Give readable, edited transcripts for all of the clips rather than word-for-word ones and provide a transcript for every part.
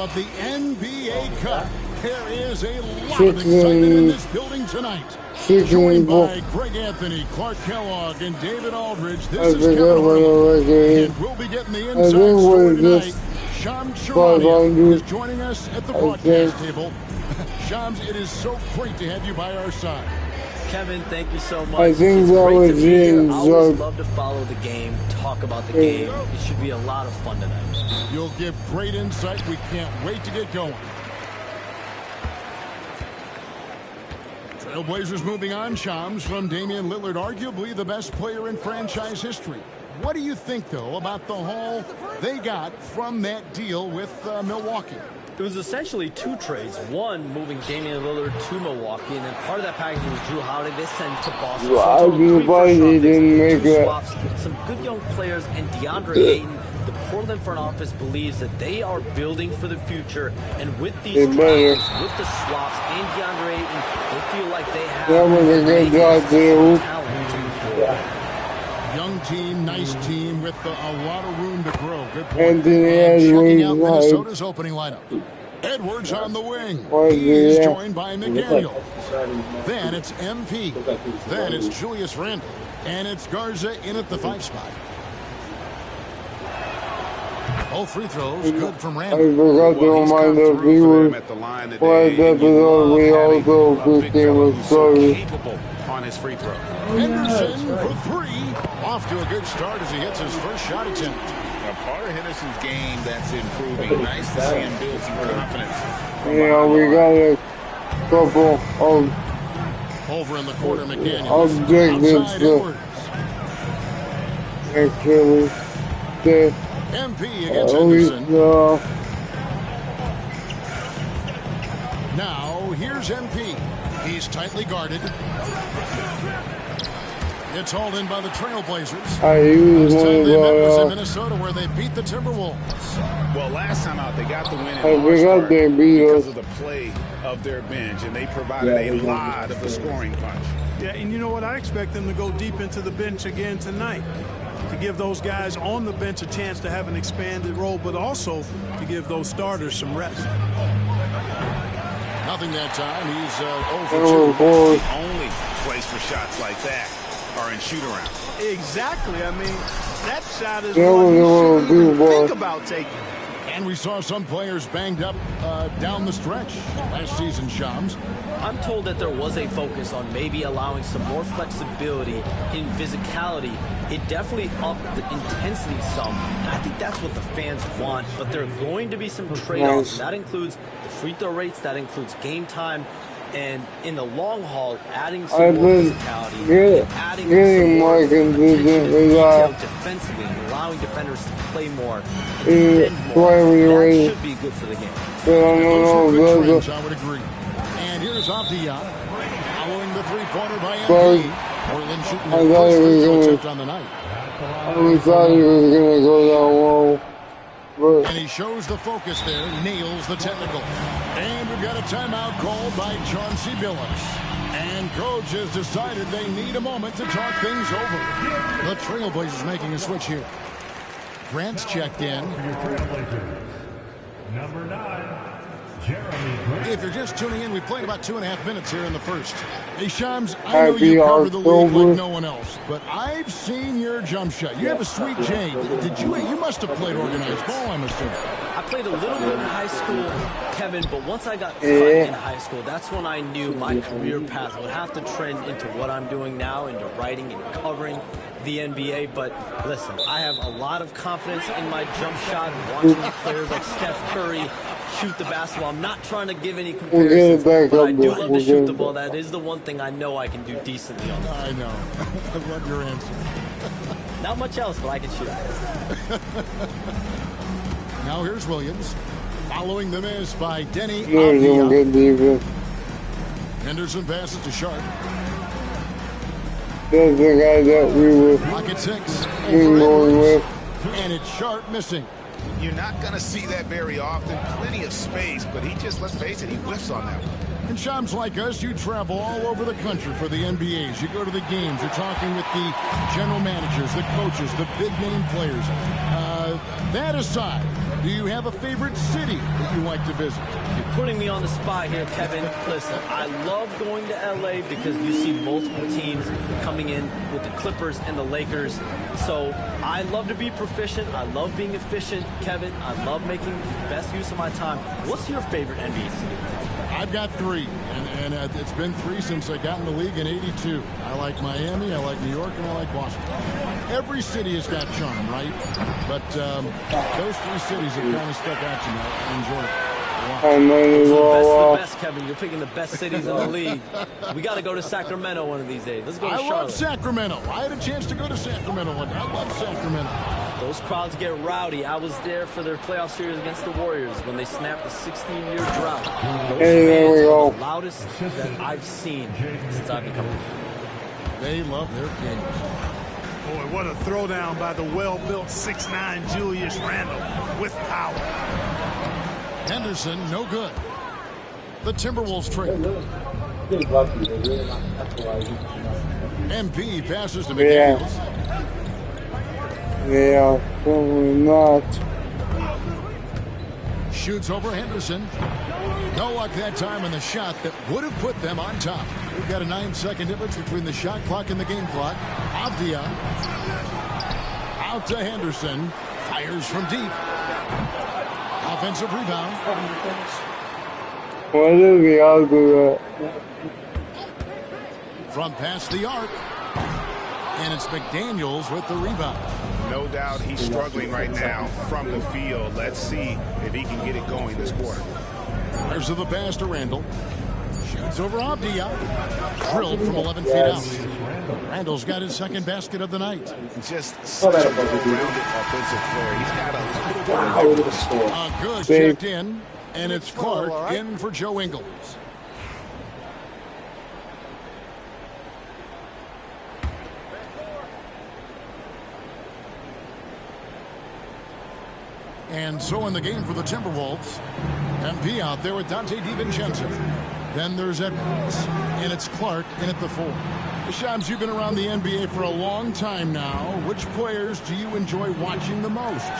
Of the NBA Cup, there is a lot of excitement in this building tonight. Joined by Greg Anthony, Clark Kellogg, and David Aldridge, this is Kevin Harlan, and we'll be getting the inside story tonight. Shams Charania is joining us at the broadcast table. Shams, it is so great to have you by our side. Kevin, thank you so much. I think that was I always love to follow the game, talk about the game. It should be a lot of fun tonight. You'll give great insight. We can't wait to get going. Trailblazers moving on. Shams, from Damian Lillard, arguably the best player in franchise history. What do you think, though, about the haul they got from that deal with Milwaukee? It was essentially two trades. One, moving Damian Lillard to Milwaukee, and then part of that package was Drew Holiday they sent to Boston. Some good young players, and DeAndre Ayton. The Portland front office believes that they are building for the future, and with these trades, with the swaps, and DeAndre Ayton, they feel like they have talent. Young team, nice team with a lot of room to grow. Good point. And checking out Minnesota's opening lineup. Edwards on the wing. He is joined by McDaniel. Then it's MP. Then it's Julius Randle. And it's Garza in at the 5 spot. All free throws good from Randle. I forgot to remind the viewers last episode we also became a story on his free throw. Henderson for 3. Off to a good start as he hits his first shot attempt. Now, part of Henderson's game that's improving. Nice to see him build some confidence. Yeah, we got a couple of over in the corner, McDaniel. objectives actually. MP against Henderson. Now, here's MP. He's tightly guarded. It's hauled in by the Trailblazers. Last time they met was in Minnesota, where they beat the Timberwolves. Well, last time out, they got the win in because of the play of their bench, and they provided a lot of the scoring punch. Yeah, and you know what? I expect them to go deep into the bench again tonight, to give those guys on the bench a chance to have an expanded role, but also to give those starters some rest. Nothing that time. He's 0 for 2. The only place for shots like that are in shoot-around. Exactly. I mean, that shot is one you shouldn't think about taking. And we saw some players banged up down the stretch last season, Shams. I'm told that there was a focus on maybe allowing some more flexibility in physicality. It definitely upped the intensity some. And I think that's what the fans want. But there are going to be some trade-offs. That includes the free throw rates. That includes game time. And in the long haul, adding some more physicality, adding some more detail defensively, and allowing defenders to play more, that should be good for the game. Those are I would agree. And here's Avdia following the three-pointer by MP. Portland shooting their first free throw attempt on the night. I thought he was going to go down low. And he shows the focus there, nails the technical. And we've got a timeout called by Chauncey Billups. And coach has decided they need a moment to talk things over. The Trailblazers making a switch here. Grant's checked in. Number 9, Jeremy Grant. If you're just tuning in, we played about 2.5 minutes here in the first. Hey, Shams, I know you cover the league like no one else, but I've seen your jump shot. You have a sweet J. You must have played organized ball, I'm assuming. I played a little bit in high school, Kevin, but once I got cut in high school, that's when I knew my career path would have to trend into what I'm doing now, into writing and covering the NBA. But listen, I have a lot of confidence in my jump shot, watching players like Steph Curry shoot the basketball. I'm not trying to give any comparisons, but I do love to shoot the ball. That is the one thing I know I can do decently on. I know. I love your answer. Not much else, but I can shoot. Now here's Williams. Following the miss by Denny. Henderson passes to Sharp. That's the guy that we were pocket 6. going with. And it's Sharp missing. You're not going to see that very often. Plenty of space, but he just, let's face it, he whiffs on that one. And Shams, like us, you travel all over the country for the NBAs. You go to the games. You're talking with the general managers, the coaches, the big-name players. That aside, Do you have a favorite city that you like to visit? You're putting me on the spot here, Kevin. Listen, I love going to LA because you see multiple teams coming in with the Clippers and the Lakers. So I love to be proficient. I love being efficient, Kevin. I love making the best use of my time. What's your favorite NBA city? I've got three, and it's been three since I got in the league in '82. I like Miami, I like New York, and I like Boston. Every city has got charm, right? But those three cities have kind of stuck out to me. I enjoy it. The best, Kevin. You're picking the best cities in the league. We got to go to Sacramento one of these days. Let's go to Charlotte. I love Sacramento. I had a chance to go to Sacramento one day. I love Sacramento. Those crowds get rowdy. I was there for their playoff series against the Warriors when they snapped a 16-year drought. Those fans are the loudest that I've seen since I've become a fan. They love their king. Boy, what a throwdown by the well-built 6'9" Julius Randle with power. Henderson, no good. The Timberwolves trail. MP passes to McDaniels. Yeah, probably not. Shoots over Henderson. No luck that time on the shot that would have put them on top. We've got a 9-second difference between the shot clock and the game clock. Avdia. Out to Henderson. Fires from deep. Offensive rebound. Why did we all do that? From past the arc. And it's McDaniels with the rebound. No doubt he's struggling right now from the field. Let's see if he can get it going this quarter. Fires to the pass to Randle. Shoots over Avdia. Drilled from 11 feet out. Randle's got his second basket of the night. Just such a well-rounded offensive player. He's got a little bit of good checked in, and it's Clark in for Joe Ingles. And so in the game for the Timberwolves, MP out there with Dante DiVincenzo. Then there's Edwards, and it's Clark in at the 4. Shams, you've been around the NBA for a long time now. Which players do you enjoy watching the most?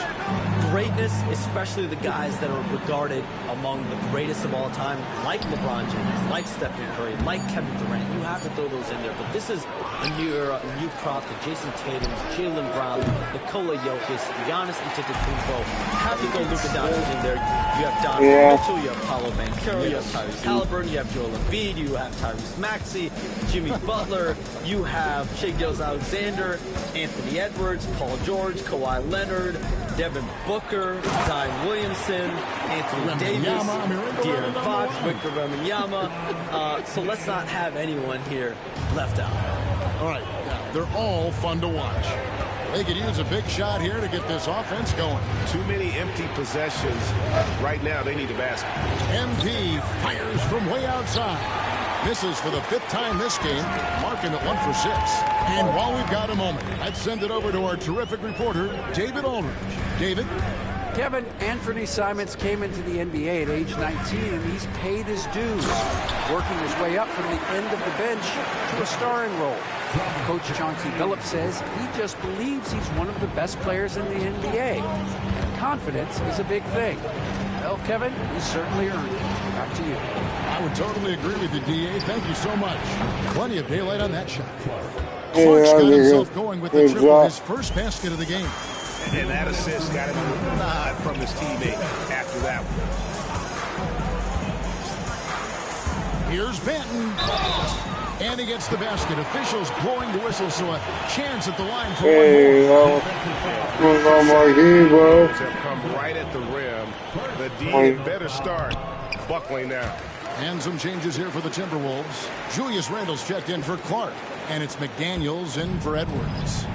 Greatness, especially the guys that are regarded among the greatest of all time, like LeBron James, like Stephen Curry, like Kevin Durant. You have to throw those in there. But this is a new era, a new crop to Jason Tatum, Jaylen Brown, Nikola Jokic, Giannis Antetokounmpo. You have to go Luka Doncic in there. You have Donovan Mitchell, you have Paolo Banchero, you have Tyrese Halliburton, you have Joel Embiid, you have Tyrese Maxey, Jimmy Butler. You have Shai Gilgeous-Alexander, Anthony Edwards, Paul George, Kawhi Leonard, Devin Booker, Zion Williamson, Anthony Davis, De'Aaron Fox, Victor Wembanyama. So let's not have anyone here left out. All right, they're all fun to watch. They could use a big shot here to get this offense going. Too many empty possessions. Right now, they need a basket. MP fires from way outside. Misses for the 5th time this game, marking it 1 for 6. And while we've got a moment, I'd send it over to our terrific reporter, David Aldridge. David? Kevin, Anthony Simons came into the NBA at age 19, and he's paid his dues, working his way up from the end of the bench to a starring role. Coach Chauncey Billups says he just believes he's one of the best players in the NBA, and confidence is a big thing. Well, Kevin, he's certainly earned it. Back to you. I would totally agree with you, D.A. Thank you so much. Plenty of daylight on that shot. Clark's got himself going with the triple, his first basket of the game. And that assist got him a nod from his teammate after that one. Here's Benton. And he gets the basket. Officials blowing the whistle, so a chance at the line for one more. Have come right at the rim. The D had better start buckling now. And some changes here for the Timberwolves. Julius Randle's checked in for Clark. And it's McDaniels in for Edwards.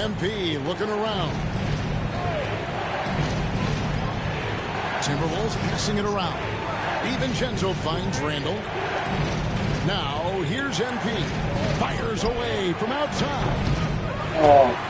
MP looking around. Timberwolves passing it around. DiVincenzo finds Randle. Now here's MP. Fires away from outside.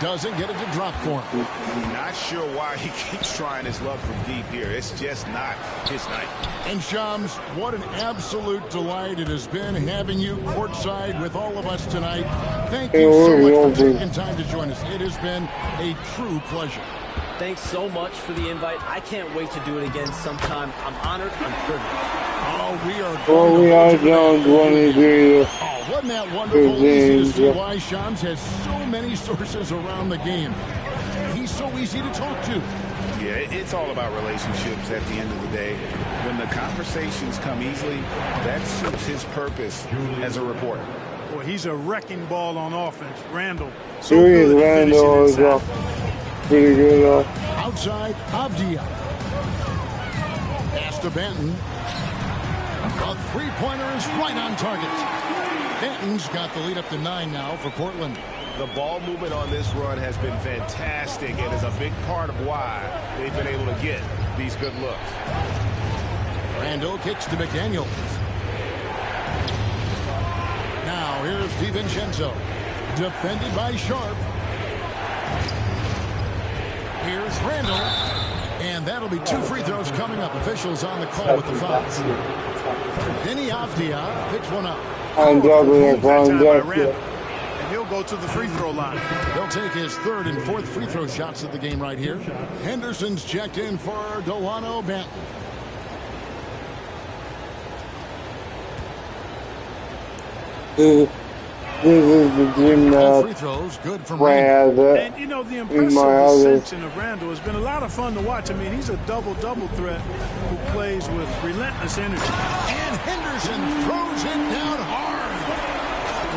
Doesn't get it to drop for him. Not sure why he keeps trying his luck from deep here. It's just not his night. And Shams, what an absolute delight it has been having you courtside with all of us tonight. Thank you so much for taking time to join us. It has been a true pleasure. Thanks so much for the invite. I can't wait to do it again sometime. I'm honored. I'm privileged. We are down 23. Wasn't that wonderful? Easy to see why Shams has so many sources around the game. He's so easy to talk to. Yeah, it's all about relationships at the end of the day. When the conversations come easily, that suits his purpose as a reporter. Well, he's a wrecking ball on offense. Randall. So good Randall is pretty good. Outside, Avdia. Pass to Benton. A three-pointer is right on target. Benton's got the lead up to 9 now for Portland. The ball movement on this run has been fantastic and is a big part of why they've been able to get these good looks. Randall kicks to McDaniel. Now here's DiVincenzo. Defended by Sharp. Here's Randall. And that'll be 2 free throws coming up. Officials on the call with the foul. Denny Avdia picks one up. And he'll go to the free throw line. He'll take his 3rd and 4th free throw shots of the game right here. Henderson's checked in for Delano Benton. This is the team that free throws good from Randall. And you know, the impressive ascension of Randall has been a lot of fun to watch. I mean, he's a double-double threat who plays with relentless energy. And Henderson throws it down hard.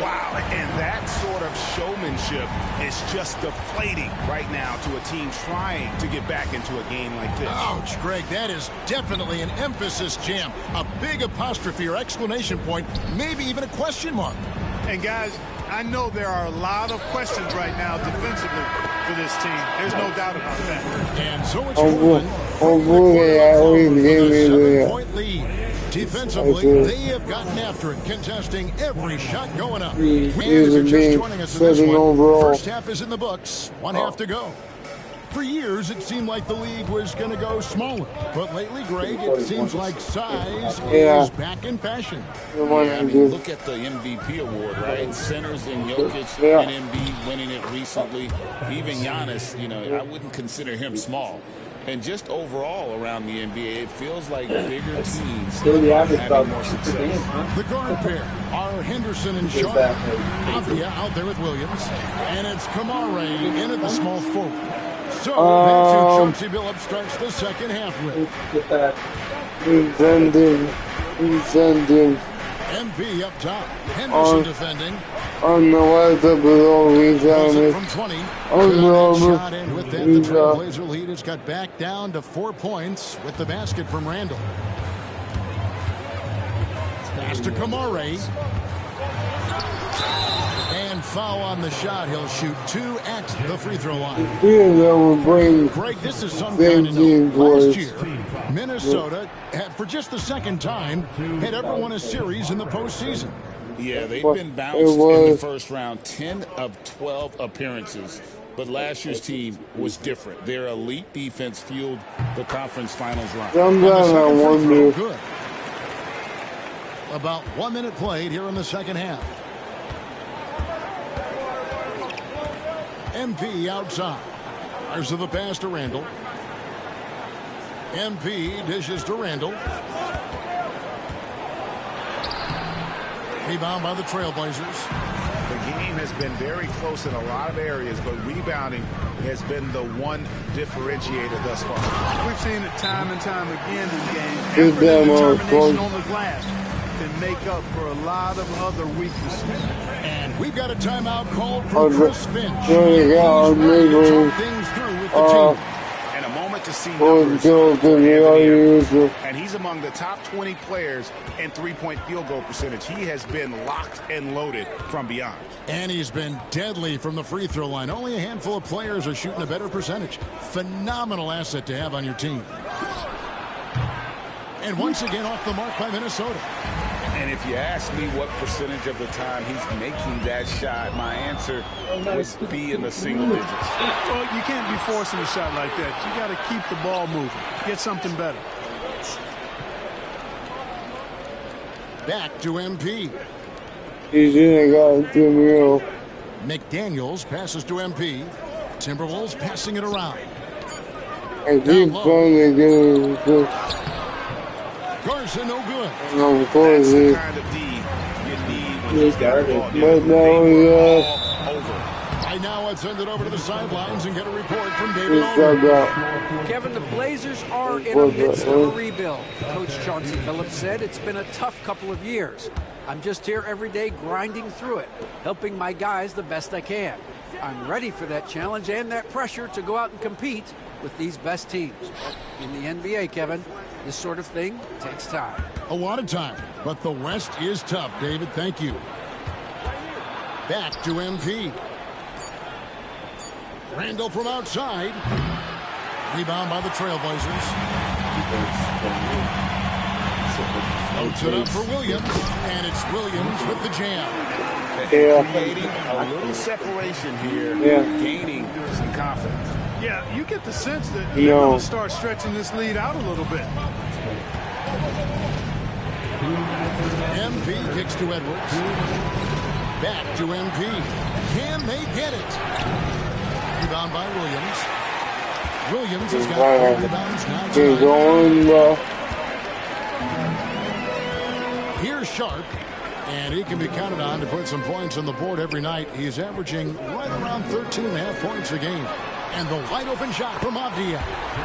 Wow, and that sort of showmanship is just deflating right now to a team trying to get back into a game like this. Ouch, Greg, that is definitely an emphasis jam. A big apostrophe or exclamation point, maybe even a question mark. And guys, I know there are a lot of questions right now defensively for this team. There's no doubt about that. And so it's Portland. With a 7-point lead. Defensively, they have gotten after it, contesting every shot going up. If you're just joining us in this one, first half is in the books. 1 half to go. For years, it seemed like the league was going to go smaller. But lately, Greg, it seems like size is back in fashion. Yeah, I mean, look at the MVP award, right? Centers and Jokic and Embiid winning it recently. Even Giannis, you know, I wouldn't consider him small. And just overall around the NBA, it feels like bigger teams are having more success. The guard pair are Henderson and Sharp. Avdia out there with Williams. And it's Kamare in at the small forward. So that's who Chauncey Billups starts the second half with. Sending. MP up top. Henderson defending. On the left of the from 20. Shot in with that. The Trailblazer lead has got back down to 4 points with the basket from Randall. Pass to Kamare. And foul on the shot. He'll shoot 2 at the free throw line. Greg, this is some kind of note. Last year, Minnesota, for just the second time, had ever won a series in the postseason. Yeah, they've been bounced in the first round, 10 of 12 appearances. But last year's team was different. Their elite defense fueled the conference finals run. Good. About 1 minute played here in the second half. MP outside. Fires to the pass to Randall. MP dishes to Randall. Rebound by the Trailblazers. The game has been very close in a lot of areas, but rebounding has been the one differentiator thus far. We've seen it time and time again in games. Effort and determination on the glass can make up for a lot of other weaknesses. And we've got a timeout called for Chris Finch. Things through with the team. And a moment to see numbers. And he's among the top 20 players in three-point field goal percentage. He has been locked and loaded from beyond. And he's been deadly from the free throw line. Only a handful of players are shooting a better percentage. Phenomenal asset to have on your team. And once again off the mark by Minnesota. And if you ask me what percentage of the time he's making that shot, my answer would be in the single digits. Well, you can't be forcing a shot like that. You got to keep the ball moving. Get something better. Back to MP. He's in got to me. McDaniels passes to MP. Timberwolves passing it around. And keep trying to get it. Garza no good. And of course, That's the kind of D you need when he's got the ball. but now, Over. Right now, let's send it over to the sidelines and get a report from David Aldridge. Kevin, the Blazers are in the midst of a rebuild. Coach Chauncey Billups said it's been a tough couple of years. I'm just here every day grinding through it, helping my guys the best I can. I'm ready for that challenge and that pressure to go out and compete with these best teams. In the NBA, Kevin, this sort of thing takes time. A lot of time, but the West is tough, David. Thank you. Back to MP. Randall from outside. Rebound by the Trailblazers. Loads it up for Williams, and it's Williams with the jam. Creating a little separation here, gaining some confidence. Yeah, you get the sense that they're going to start stretching this lead out a little bit. MP kicks to Edwards. Back to MP. Can they get it? Rebound by Williams. Williams has got 4 rebounds now tonight. Here's Sharp, and he can be counted on to put some points on the board every night. He's averaging right around 13.5 points a game. And the wide open shot from Avdia.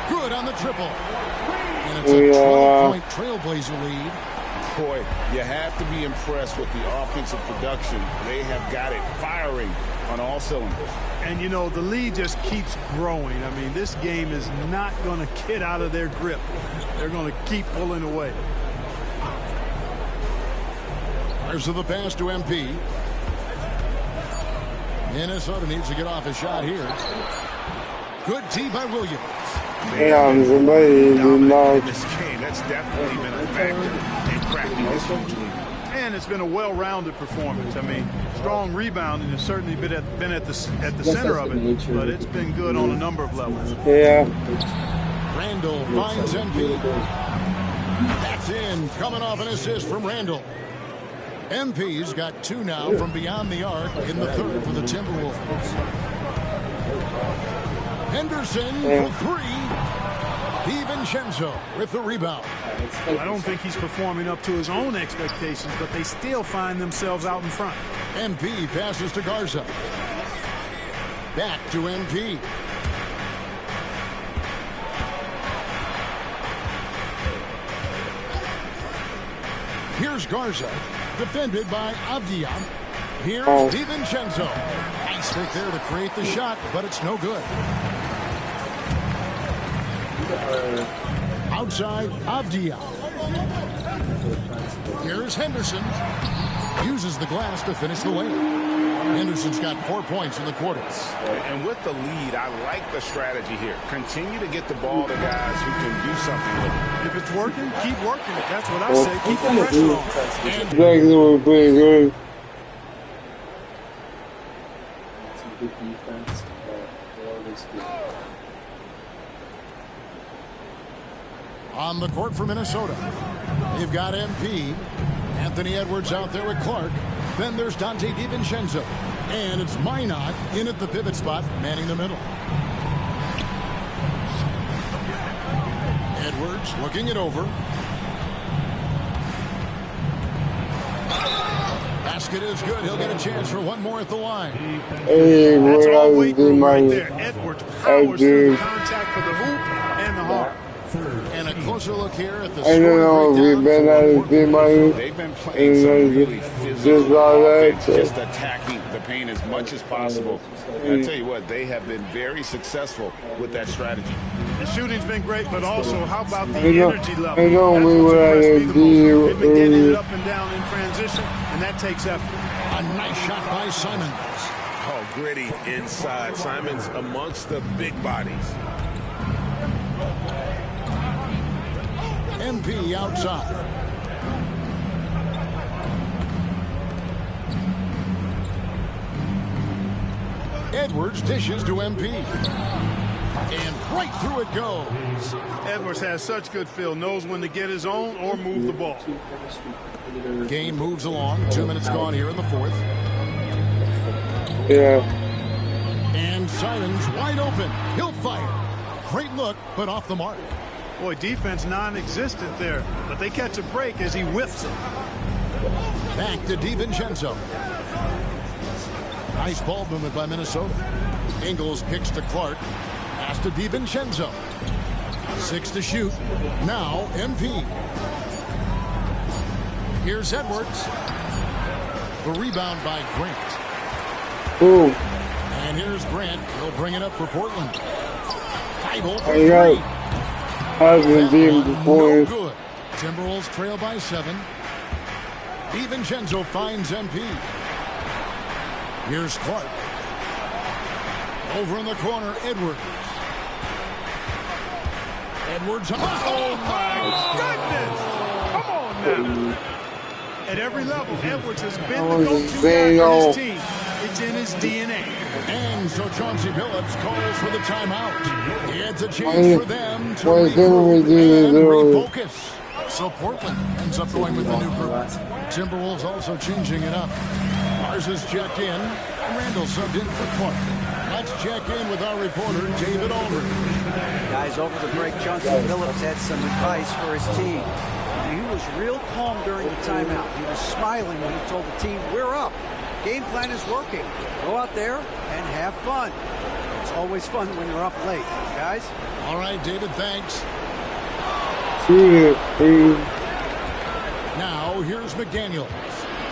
Good on the triple. And it's a 12-point Trailblazer lead. Boy, you have to be impressed with the offensive production. They have got it firing on all cylinders. And, you know, the lead just keeps growing. I mean, this game is not going to get out of their grip. They're going to keep pulling away. There's the pass to MP. Minnesota needs to get off a shot here. Good tee by Williams. Damn, somebody did not. In this game, that's definitely been a factor in cracking this huge lead. And it's been a well-rounded performance. I mean, strong rebounding has certainly been at the center of it, but it's been good on a number of levels. Yeah. Randall finds MP. That's in, coming off an assist from Randall. MP's got 2 now from beyond the arc in the third for the Timberwolves. Henderson for 3. DiVincenzo with the rebound. I don't think he's performing up to his own expectations, but they still find themselves out in front. MP passes to Garza. Back to MP. Here's Garza, defended by Avdia. Here's DiVincenzo. Nice pick there to create the shot, but it's no good. Outside, Avdia. Here's Henderson. Uses the glass to finish the layup. Henderson's got 4 points in the quarter. And with the lead, I like the strategy here. Continue to get the ball to guys who can do something with it. If it's working, keep working it. That's what I say. Keep the pressure on. Exactly what pretty good. On the court for Minnesota, they've got MP. Anthony Edwards out there with Clark. Then there's Dante DiVincenzo. And it's Minot in at the pivot spot, manning the middle. Edwards looking it over. Basket is good. He'll get a chance for one more at the line. Hey, That's all was waiting right my there. Edwards powers through the contact for the hoop and the heart. And a closer look here at the I don't know if we've been at it, They've been playing some really physical offense, just attacking the paint as much as possible. And I tell you what, they have been very successful with that strategy. The shooting's been great, but also how about the energy level? I know we were at it. They've been getting it up and down in transition, and that takes effort. A nice shot by Simons. Oh, gritty inside. Simons amongst the big bodies. MP outside. Edwards dishes to MP. And right through it goes. Edwards has such good feel, knows when to get his own or move the ball. Game moves along. 2 minutes gone here in the fourth. Yeah. And Simon's wide open. He'll fire. Great look, but off the mark. Boy, defense non-existent there, but they catch a break as he whiffs it. Back to DiVincenzo. Nice ball movement by Minnesota. Ingles kicks to Clark. Pass to DiVincenzo. 6 to shoot. Now MP. Here's Edwards. The rebound by Grant. Ooh. And here's Grant. He'll bring it up for Portland. Title for I three. got hasn't been before. No good. Timberwolves trail by 7. DiVincenzo finds MP. Here's Clark. Over in the corner, Edwards. Edwards. Oh, my goodness! Come on now. At every level, Edwards has been the go-to guy for his team. It's in his DNA. And so Chauncey Billups calls for the timeout. It's a chance for them to regroup and refocus. So Portland ends up going with the new group. Timberwolves also changing it up. Mars is checked in. Randall subbed in for Clark. Let's check in with our reporter, David Aldridge. Guys, over the break, Chauncey Billups had some advice for his team. He was real calm during the timeout. He was smiling when he told the team, we're up. Game plan is working. Go out there and have fun. It's always fun when you're up late, guys. All right, David, thanks. Now, here's McDaniels.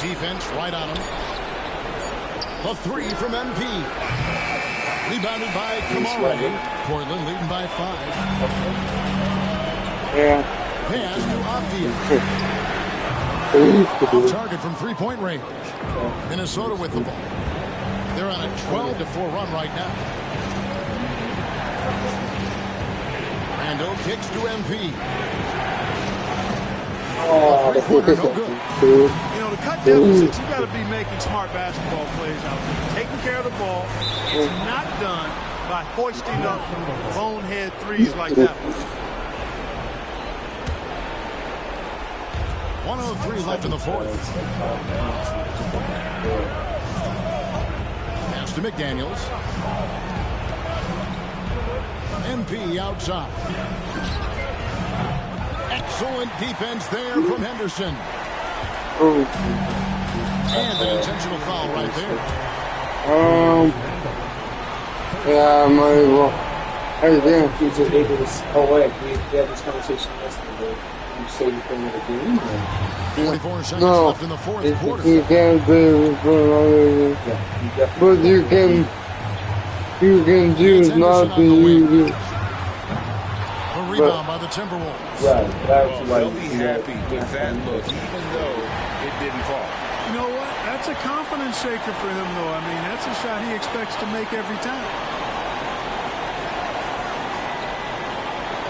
Defense right on him. The 3 from MP. Rebounded by Kamara. Portland leading by 5. Yeah. Pass to Avdia. Off target from three-point range. Minnesota with the ball. They're on a 12-4 run right now. Randall kicks to MP. Three-pointer, no good. You know, to cut deficits, you got to be making smart basketball plays out there. Taking care of the ball. It's not done by hoisting up bonehead threes like that one. 1:03 left in the fourth. Pass to McDaniels. MP outside. Excellent defense there from Henderson. And an intentional foul right there. Yeah, I might as well. I think oh wait, we had this conversation yesterday. You say you can never do it. 44 seconds left in the fourth quarter. You can't say it for another. But you can choose not to use it. A rebound by the Timberwolves. Right, that's They'll be happy with that look, even though it didn't fall. You know what? That's a confidence shaker for him, though. I mean, that's a shot he expects to make every time.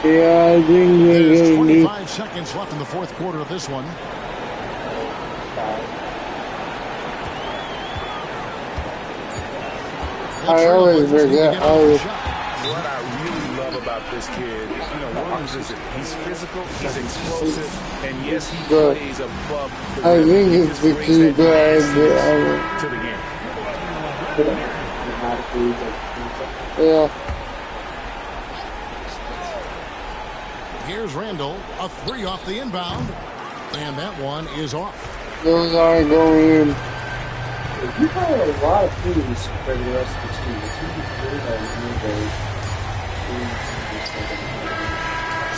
Yeah, I think There's 25 seconds left in the fourth quarter of this one. I always forget. What I really love about this kid, you know, Williams is he's physical, he's explosive, and yes, he plays above the rim. I think it's the key guy to the game. Yeah. Here's Randall, a 3 off the inbound, and that one is off. Those are going in. You play a lot of threes for the rest of the team. The team is really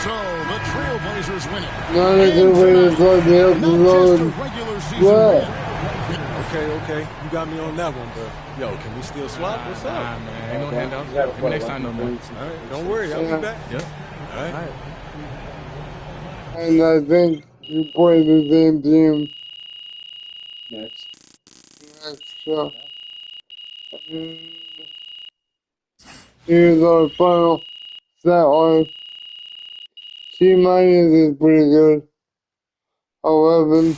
So the Trailblazers win it. Not a good way to start the episode. What? Okay. You got me on that one, but yo, can we still swap? What's up? Nah, man, ain't no handouts. Maybe next time, no more. All right, don't worry, I'll be back. Yep. All right. And I think you play the same team next shot. And here's our final stat line. C minus is pretty good. 11.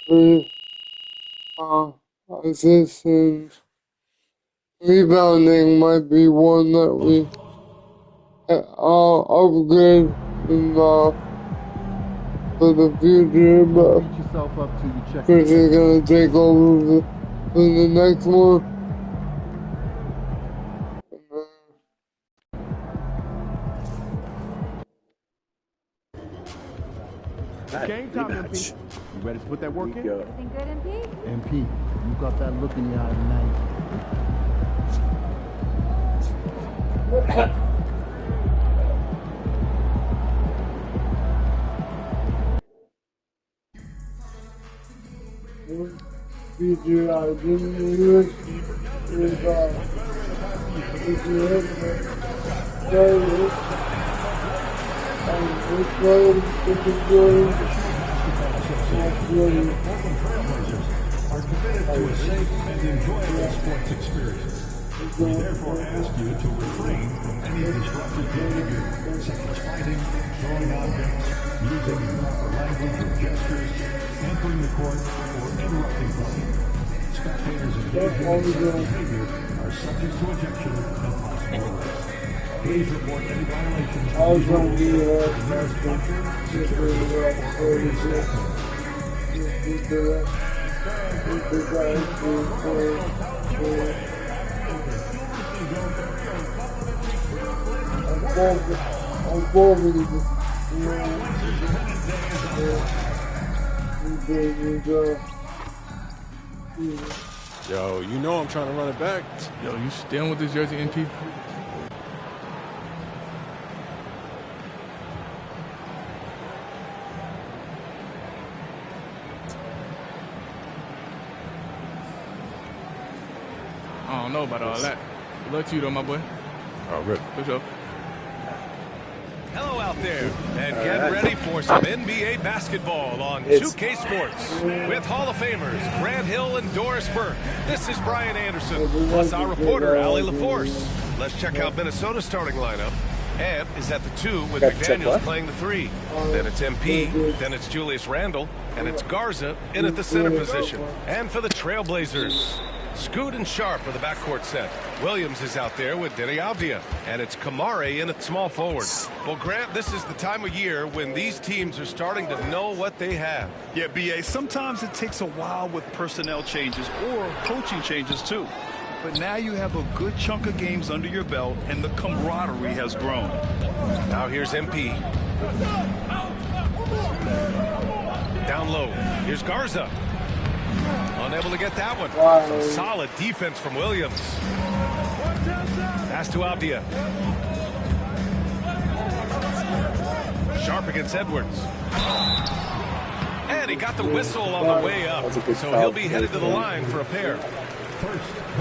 3 assists and rebounding might be one that we upgrade in for the future, but Chris is gonna take over for the next one. Game time, MP. You ready to put that work in? Everything good, MP? MP, you got that look in your eye tonight. Feature I didn't use is this one is good. Are committed to a safe and enjoyable sports experience. We therefore ask you to refrain from any disruptive behavior, such as fighting, throwing objects, using improper language or gestures, entering the court, or interrupting play. Spectators engaging in such behavior are subject to ejection and possible arrest. Please report any violations to the nearest doctor, security, or police station. Yo, you know I'm trying to run it back. Yo, you staying with this jersey, NP? I don't know about all that. Good luck to you, though, my boy. Oh, rip. Good job. Hello out there, and get ready for some NBA basketball on 2K Sports with Hall of Famers Grant Hill and Doris Burke. This is Brian Anderson, plus our reporter, Allie LaForce. Let's check out Minnesota's starting lineup. Ant is at the 2 with McDaniels playing the 3. Then it's MP, then it's Julius Randle, and it's Garza in at the center position. And for the Trailblazers, Scoot and Sharp are the backcourt set. Williams is out there with Denny Avdia, and it's Kamare in at small forward. Well, Grant, this is the time of year when these teams are starting to know what they have. Yeah, B.A., sometimes it takes a while with personnel changes or coaching changes, too. But now you have a good chunk of games under your belt, and the camaraderie has grown. Now here's MP. Down low. Here's Garza. Unable to get that one. Some solid defense from Williams. Pass to Avdia. Sharp against Edwards. And he got the whistle on the way up. So he'll be headed to the line for a pair.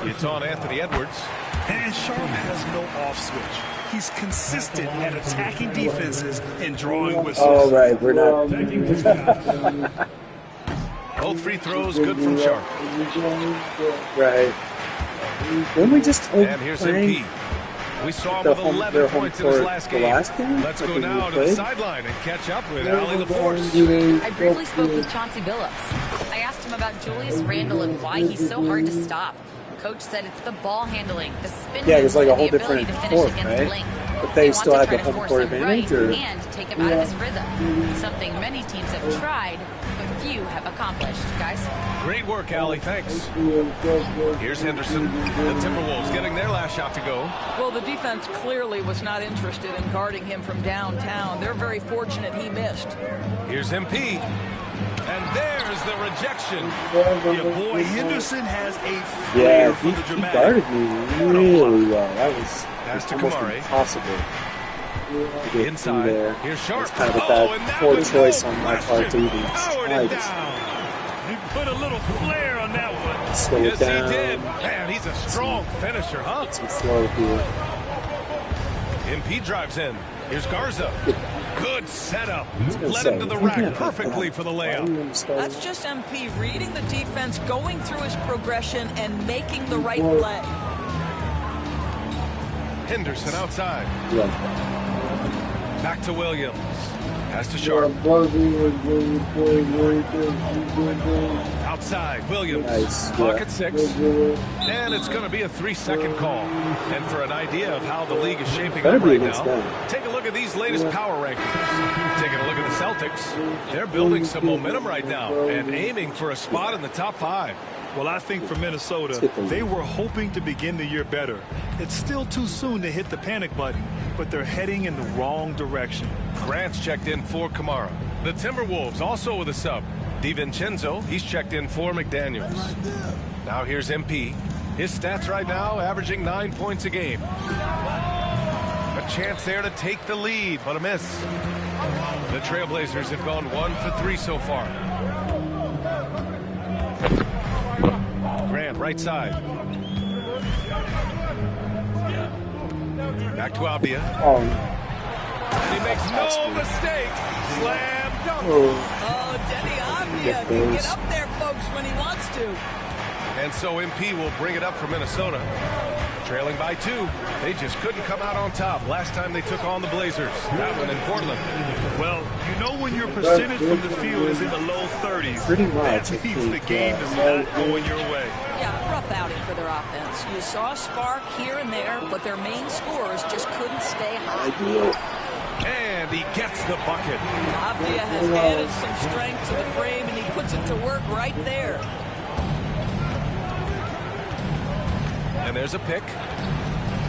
It's on Anthony Edwards. And Sharp has no off switch. He's consistent at attacking defenses and drawing whistles. All right, we're not. Both free throws good from Sharp. Right. Didn't we just and here's MP. We saw him with 11 points in his last game. Let's go now to the sideline and catch up with Allie LaForce. I briefly spoke with Chauncey Billups. I asked him about Julius Randle and why he's so hard to stop. Coach said it's the ball handling, the spin there's like a whole the different ability to finish court, against right? Link. But they want still to have try the to home force court him advantage, right or and take him out of his rhythm. Something many teams have tried, but few have accomplished. Guys, great work, Allie. Thanks. Here's Henderson. The Timberwolves getting their last shot to go. Well, the defense clearly was not interested in guarding him from downtown. They're very fortunate he missed. Here's MP. And there's the rejection. Your boy Henderson has a flair for the dramatic. He guarded me really well. That was almost impossible. Inside. There. Here's Sharp. It's kind of a bad poor choice on my part to even try this. He put a little flair on that one. Slow yes, it down. He did. Man, he's a strong finisher, huh? Some flow here. MP drives in. Here's Garza. Good setup. Led him to the rack perfectly for the layup. That's just MP reading the defense, going through his progression, and making the right play. Henderson outside. Yeah. Back to Outside, Williams. Nice. Pocket 6. And it's going to be a 3-second call. And for an idea of how the league is shaping up right now, take a look at these latest power rankings. Taking a look at the Celtics, they're building some momentum right now and aiming for a spot in the top 5. Well, I think for Minnesota, they were hoping to begin the year better. It's still too soon to hit the panic button, but they're heading in the wrong direction. Grant's checked in for Kamara. The Timberwolves also with a sub. DiVincenzo, he's checked in for McDaniels. Now here's MP. His stats right now averaging 9 points a game. A chance there to take the lead, but a miss. The Trailblazers have gone 1 for 3 so far. Grant, right side. Back to Abdia. And he makes no mistake. Slam dunk. Oh, Denny Abdia can get up there, folks, when he wants to. And so MP will bring it up for Minnesota. Trailing by 2. They just couldn't come out on top last time they took on the Blazers. That one in Portland. Well, you know when your percentage from the field is in the low 30s, that means the game is not going your way. Yeah, rough outing for their offense. You saw a spark here and there, but their main scorers just couldn't stay high. And he gets the bucket. Abdia has added some strength to the frame, and he puts it to work right there. And there's a pick.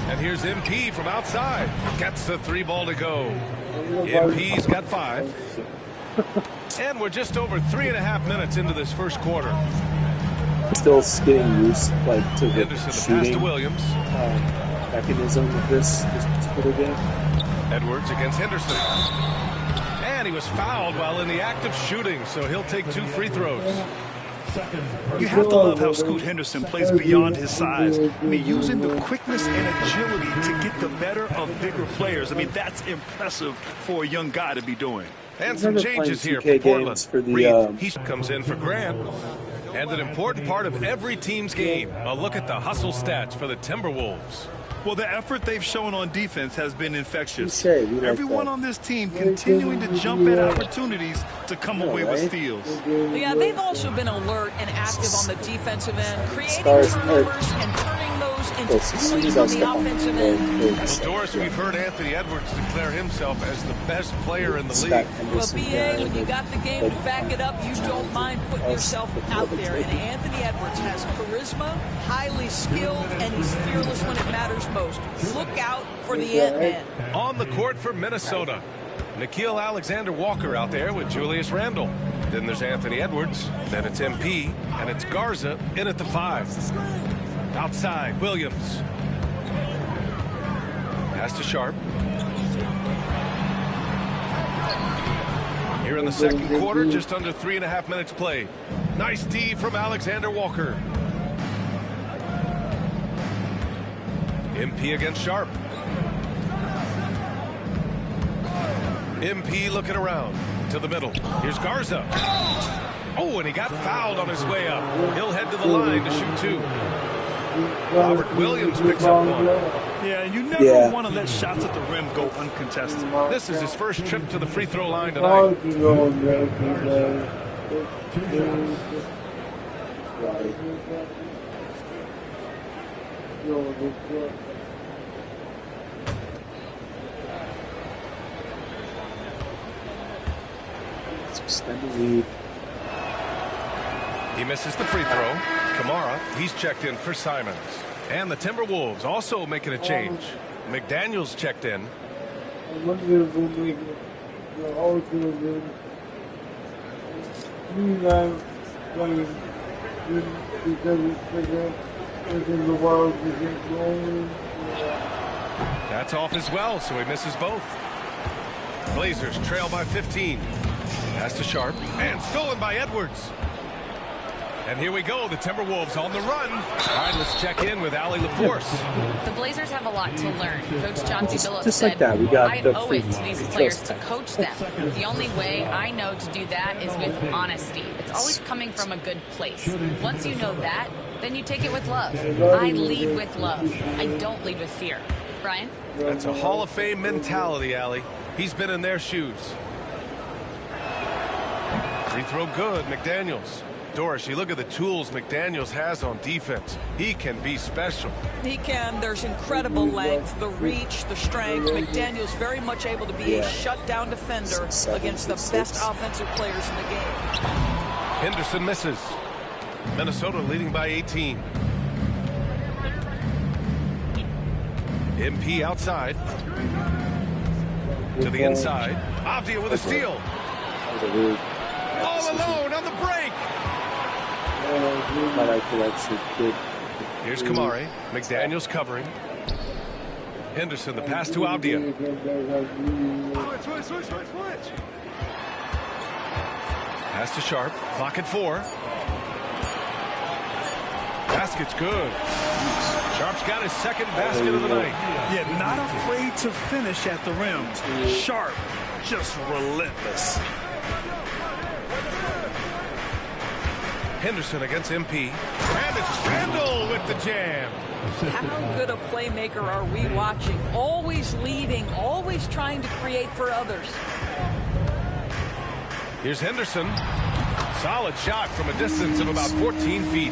And here's MP from outside. Gets the 3 ball to go. MP's got 5. And we're just over 3.5 minutes into this first quarter. Still getting used to the Henderson, the pass to Williams. Mechanism of this particular game. Edwards against Henderson. And he was fouled while in the act of shooting, so he'll take 2 free throws. You have to love how Scoot Henderson plays beyond his size. I mean, using the quickness and agility to get the better of bigger players. I mean, that's impressive for a young guy to be doing. And some changes here for Portland. Reed, he comes in for Grant. And an important part of every team's game, a look at the hustle stats for the Timberwolves. Well, the effort they've shown on defense has been infectious. Everyone on this team continuing to jump at opportunities to come away with steals. Yeah, they've also been alert and active on the defensive end, creating turnovers and turning those into points on the offensive end. Well, Doris, we've heard Anthony Edwards declare himself as the best player in the league. Well, BA, when you got the game to back it up, you don't mind putting yourself out there. And Anthony Edwards has charisma, highly skilled, and he's fearless when it matters most. Look out for the Ant-Man. On the court for Minnesota, Nickeil Alexander-Walker out there with Julius Randle. Then there's Anthony Edwards. Then it's MP. And it's Garza in at the 5. Outside, Williams. Pass to Sharp. Here in the second quarter, just under 3.5 minutes played. Nice D from Alexander-Walker. MP against Sharp. MP looking around to the middle. Here's Garza. Oh, and he got fouled on his way up. He'll head to the line to shoot 2. Robert Williams picks up 1. Yeah, you never want to let shots at the rim go uncontested. This is his first trip to the free throw line tonight. Extend the lead. He misses the free throw. Kamara, he's checked in for Simons. And the Timberwolves also making a change. McDaniels checked in. That's off as well, so he misses both. Blazers trail by 15. Pass to Sharp, and stolen by Edwards. And here we go, the Timberwolves on the run. All right, let's check in with Allie LaForce. The Blazers have a lot to learn. Coach Chauncey Billups just said, like that, we got I owe it to these players to coach them. The only way I know to do that is with honesty. It's always coming from a good place. Once you know that, then you take it with love. I lead with love. I don't lead with fear. Brian? That's a Hall of Fame mentality, Allie. He's been in their shoes. Free throw good, McDaniels. And the Timberwolves Doris, you look at the tools McDaniels has on defense. He can be special. He can. There's incredible length, the reach, the strength. McDaniels very much able to be a shutdown defender against the best offensive players in the game. Henderson misses. Minnesota leading by 18. MP outside. To the inside. Avdia with a steal. All alone on the break. Here's Kamari. McDaniels covering. Henderson, the pass to Avdia. Pass to Sharp. Clock at 4. Basket's good. Sharp's got his second basket of the night. Yeah, not afraid to finish at the rim. Sharp, just relentless. Henderson against MP. And it's Randall with the jam. How good a playmaker are we watching? Always leading, always trying to create for others. Here's Henderson. Solid shot from a distance of about 14 feet.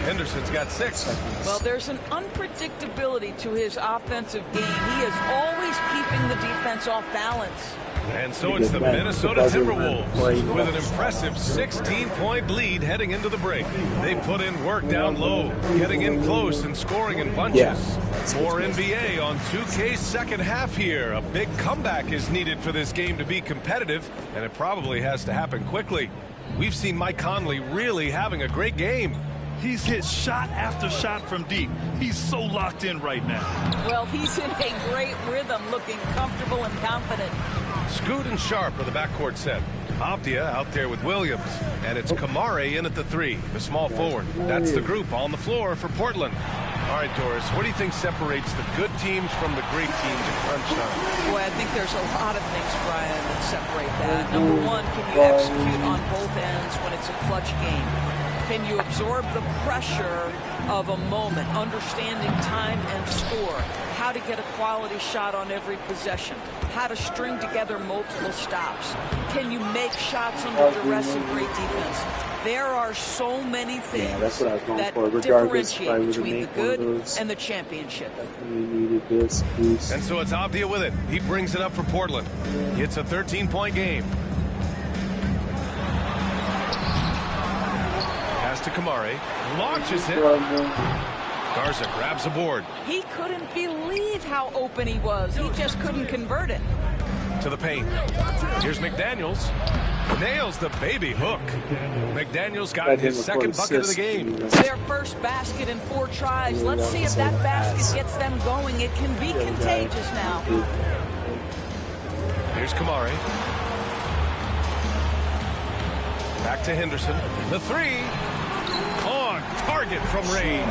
Henderson's got 6. Well, there's an unpredictability to his offensive game. He is always keeping the defense off balance. And so it's the Minnesota Timberwolves with an impressive 16-point lead heading into the break. They put in work down low, getting in close and scoring in bunches. More NBA on 2K's second half here. A big comeback is needed for this game to be competitive, and it probably has to happen quickly. We've seen Mike Conley really having a great game. He's hit shot after shot from deep. He's so locked in right now. Well, he's in a great rhythm, looking comfortable and confident. Scoot and Sharp are the backcourt set. Avdia out there with Williams. And it's Kamari in at the 3, the small forward. That's the group on the floor for Portland. All right, Doris, what do you think separates the good teams from the great teams in crunch time? Boy, I think there's a lot of things, Brian, that separate that. Number one, can you execute on both ends when it's a clutch game? Can you absorb the pressure of a moment, understanding time and score, how to get a quality shot on every possession, how to string together multiple stops? Can you make shots under duress and great defense? There are so many things that differentiate between the good and the championship. And so it's Avdia with it. He brings it up for Portland. It's a 13-point game. Pass to Kamari. Launches it. Garza grabs a board. He couldn't believe how open he was. He just couldn't convert it. To the paint. Here's McDaniels. Nails the baby hook. McDaniels got his second bucket of the game. Their first basket in 4 tries. Let's see if that basket gets them going. It can be contagious now. Here's Kamari. Back to Henderson. The 3. On target from range.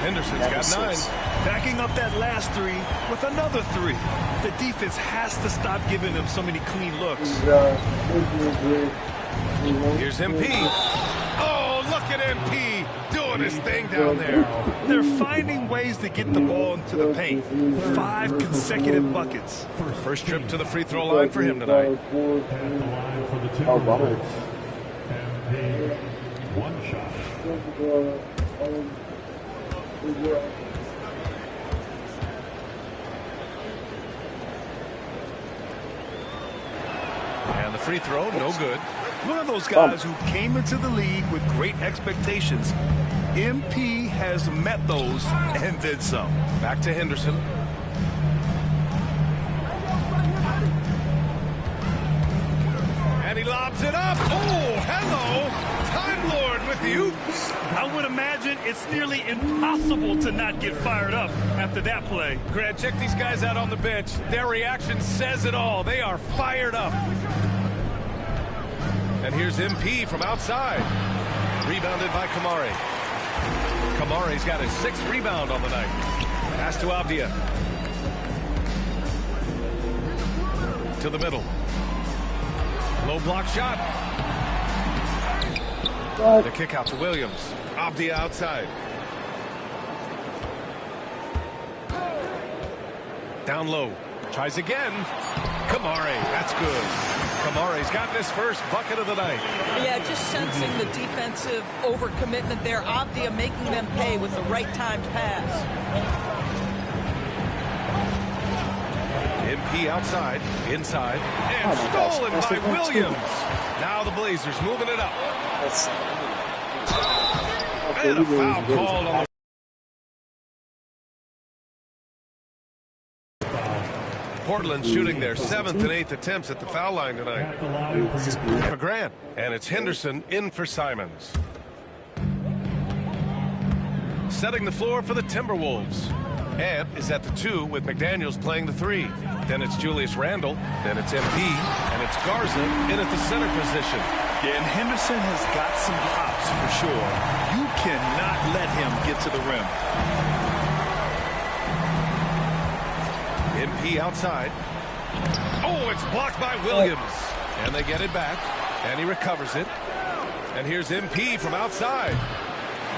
Henderson's got 9. Backing up that last 3 with another 3. The defense has to stop giving them so many clean looks. Here's MP. Oh, look at MP doing his thing down there. They're finding ways to get the ball into the paint. 5 consecutive buckets. First trip to the free throw line for him tonight. At the line for the Timberwolves. MP, 1 shot. And the free throw, no good. One of those guys who came into the league with great expectations. MP has met those and did some. Back to Henderson. And he lobs it up. Oh, hello. Time Lord with you. I would imagine it's nearly impossible to not get fired up after that play. Grant, check these guys out on the bench. Their reaction says it all. They are fired up. And here's MP from outside. Rebounded by Kamari. Kamari's got his 6th rebound on the night. Pass to Avdia. To the middle. Low block shot. The kick out to Williams. Avdia outside. Down low. Tries again. Kamari. That's good. Kamari's gotten his first bucket of the night. Yeah, just sensing the defensive overcommitment there. Avdia making them pay with the right timed pass. MP outside, inside, and stolen by Williams. Now the Blazers moving it up. And a foul called on the Portland shooting their 7th and 8th attempts at the foul line tonight. For Grant, and it's Henderson in for Simons. Setting the floor for the Timberwolves. Ant is at the 2 with McDaniels playing the 3. Then it's Julius Randle. Then it's MP. And it's Garza in at the center position. Yeah, and Henderson has got some hops for sure. You cannot let him get to the rim. MP outside. Oh, it's blocked by Williams. And they get it back. And he recovers it. And here's MP from outside.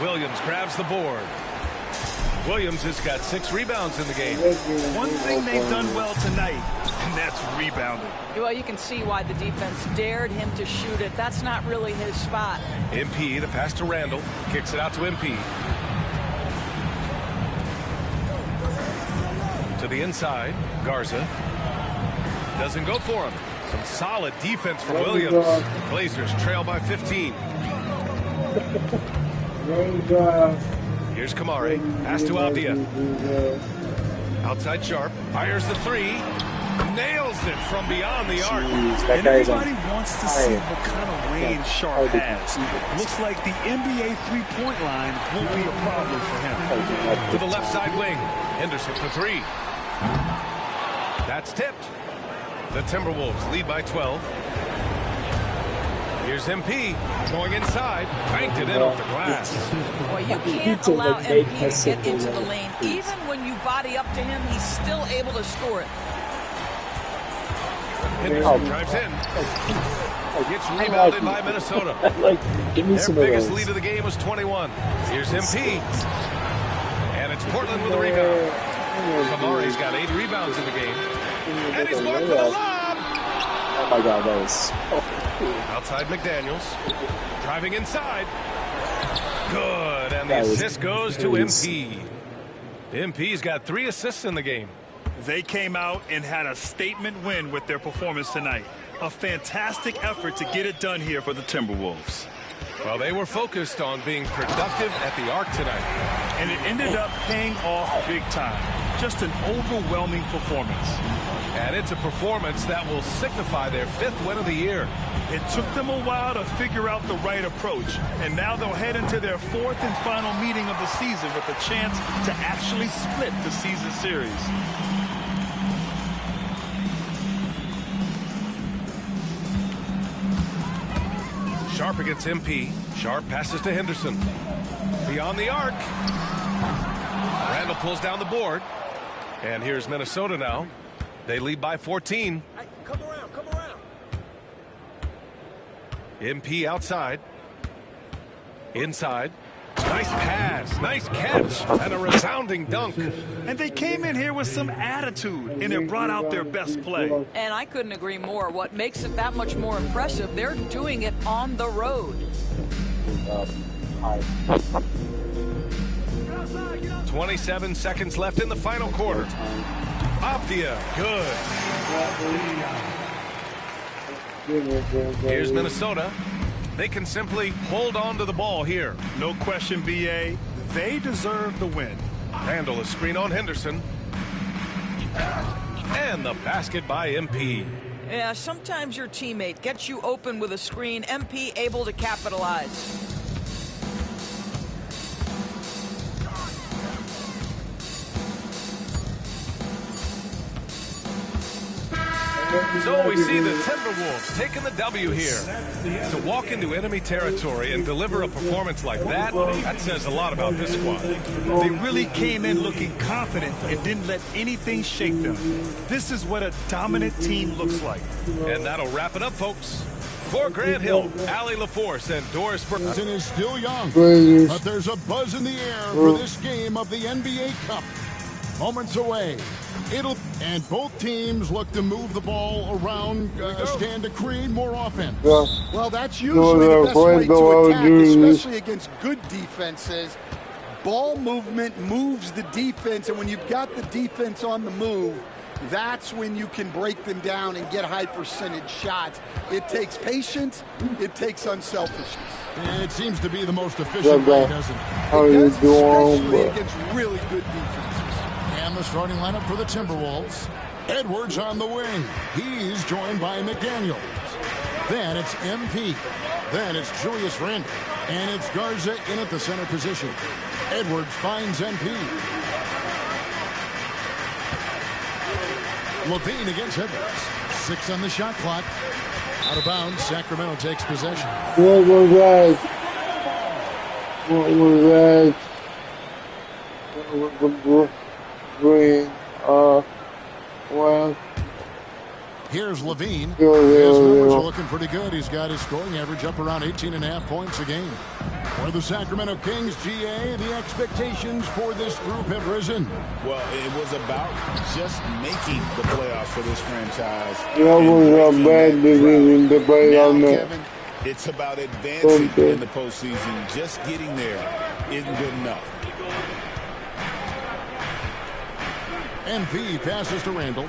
Williams grabs the board. Williams has got 6 rebounds in the game. One thing they've done well tonight, and that's rebounding. Well, you can see why the defense dared him to shoot it. That's not really his spot. MP, the pass to Randle. Kicks it out to MP. To the inside, Garza. Doesn't go for him. Some solid defense from Williams. Blazers trail by 15. Here's Kamari. Pass to Avdia. Outside Sharp. Fires the 3. Nails it from beyond the arc. And everybody wants to see what kind of range Sharp has. Looks like the NBA three-point line won't be a problem for him. To the left side wing. Henderson for 3. That's tipped. The Timberwolves lead by 12. Here's MP going inside. Banked it in off the glass. Boy, you can't allow MP to get into the lane. Even when you body up to him, he's still able to score it. Henderson drives in. Gets rebounded by Minnesota. Their biggest lead of the game was 21. Here's MP. And it's Portland with a rebound. Kamari's got 8 rebounds in the game. And he's going for the lob. Oh my God, that was so outside McDaniels. Driving inside. Good. And the assist goes to MP. MP's got 3 assists in the game. They came out and had a statement win with their performance tonight. A fantastic effort to get it done here for the Timberwolves. Well, they were focused on being productive at the arc tonight. And it ended up paying off big time. Just an overwhelming performance. And it's a performance that will signify their 5th win of the year. It took them a while to figure out the right approach. And now they'll head into their 4th and final meeting of the season with a chance to actually split the season series. Sharp against MP. Sharp passes to Henderson. Beyond the arc. Randle pulls down the board. And here's Minnesota now. They lead by 14. Come around, come around. MP outside. Inside. Nice pass, nice catch, and a resounding dunk. And they came in here with some attitude, and it brought out their best play. And I couldn't agree more. What makes it that much more impressive, they're doing it on the road. 27 seconds left in the final quarter. Avdia, good. Here's Minnesota. They can simply hold on to the ball here. No question, B.A. They deserve the win. Randle a screen on Henderson. And the basket by MP. Yeah, sometimes your teammate gets you open with a screen. MP able to capitalize. So we see the Timberwolves taking the W here. To walk into enemy territory and deliver a performance like that, that says a lot about this squad. They really came in looking confident and didn't let anything shake them. This is what a dominant team looks like. And that'll wrap it up, folks. For Grant Hill, Ali LaForce, and Doris Burke. Is still young, but there's a buzz in the air for this game of the NBA Cup. Moments away. It'll And both teams look to move the ball around, stand to create more offense. Yeah. Well, that's usually the best way to attack, especially against good defenses. Ball movement moves the defense, and when you've got the defense on the move, that's when you can break them down and get high percentage shots. It takes patience. It takes unselfishness. It seems to be the most efficient way, doesn't it? How you doing? Especially against really good defenses. And the starting lineup for the Timberwolves. Edwards on the wing. He's joined by McDaniels. Then it's MP. Then it's Julius Randle. And it's Garza in at the center position. Edwards finds MP. Levine against Edwards. 6 on the shot clock. Out of bounds. Sacramento takes possession. What was that? What was that? What was the green? Well. Here's Levine. His numbers are looking pretty good. He's got his scoring average up around 18.5 points a game. For the Sacramento Kings, GA, the expectations for this group have risen. Well, it was about just making the playoffs for this franchise. That was a bad decision to play on that. Kevin, it's about advancing in the postseason. Just getting there isn't good enough. MP passes to Randle.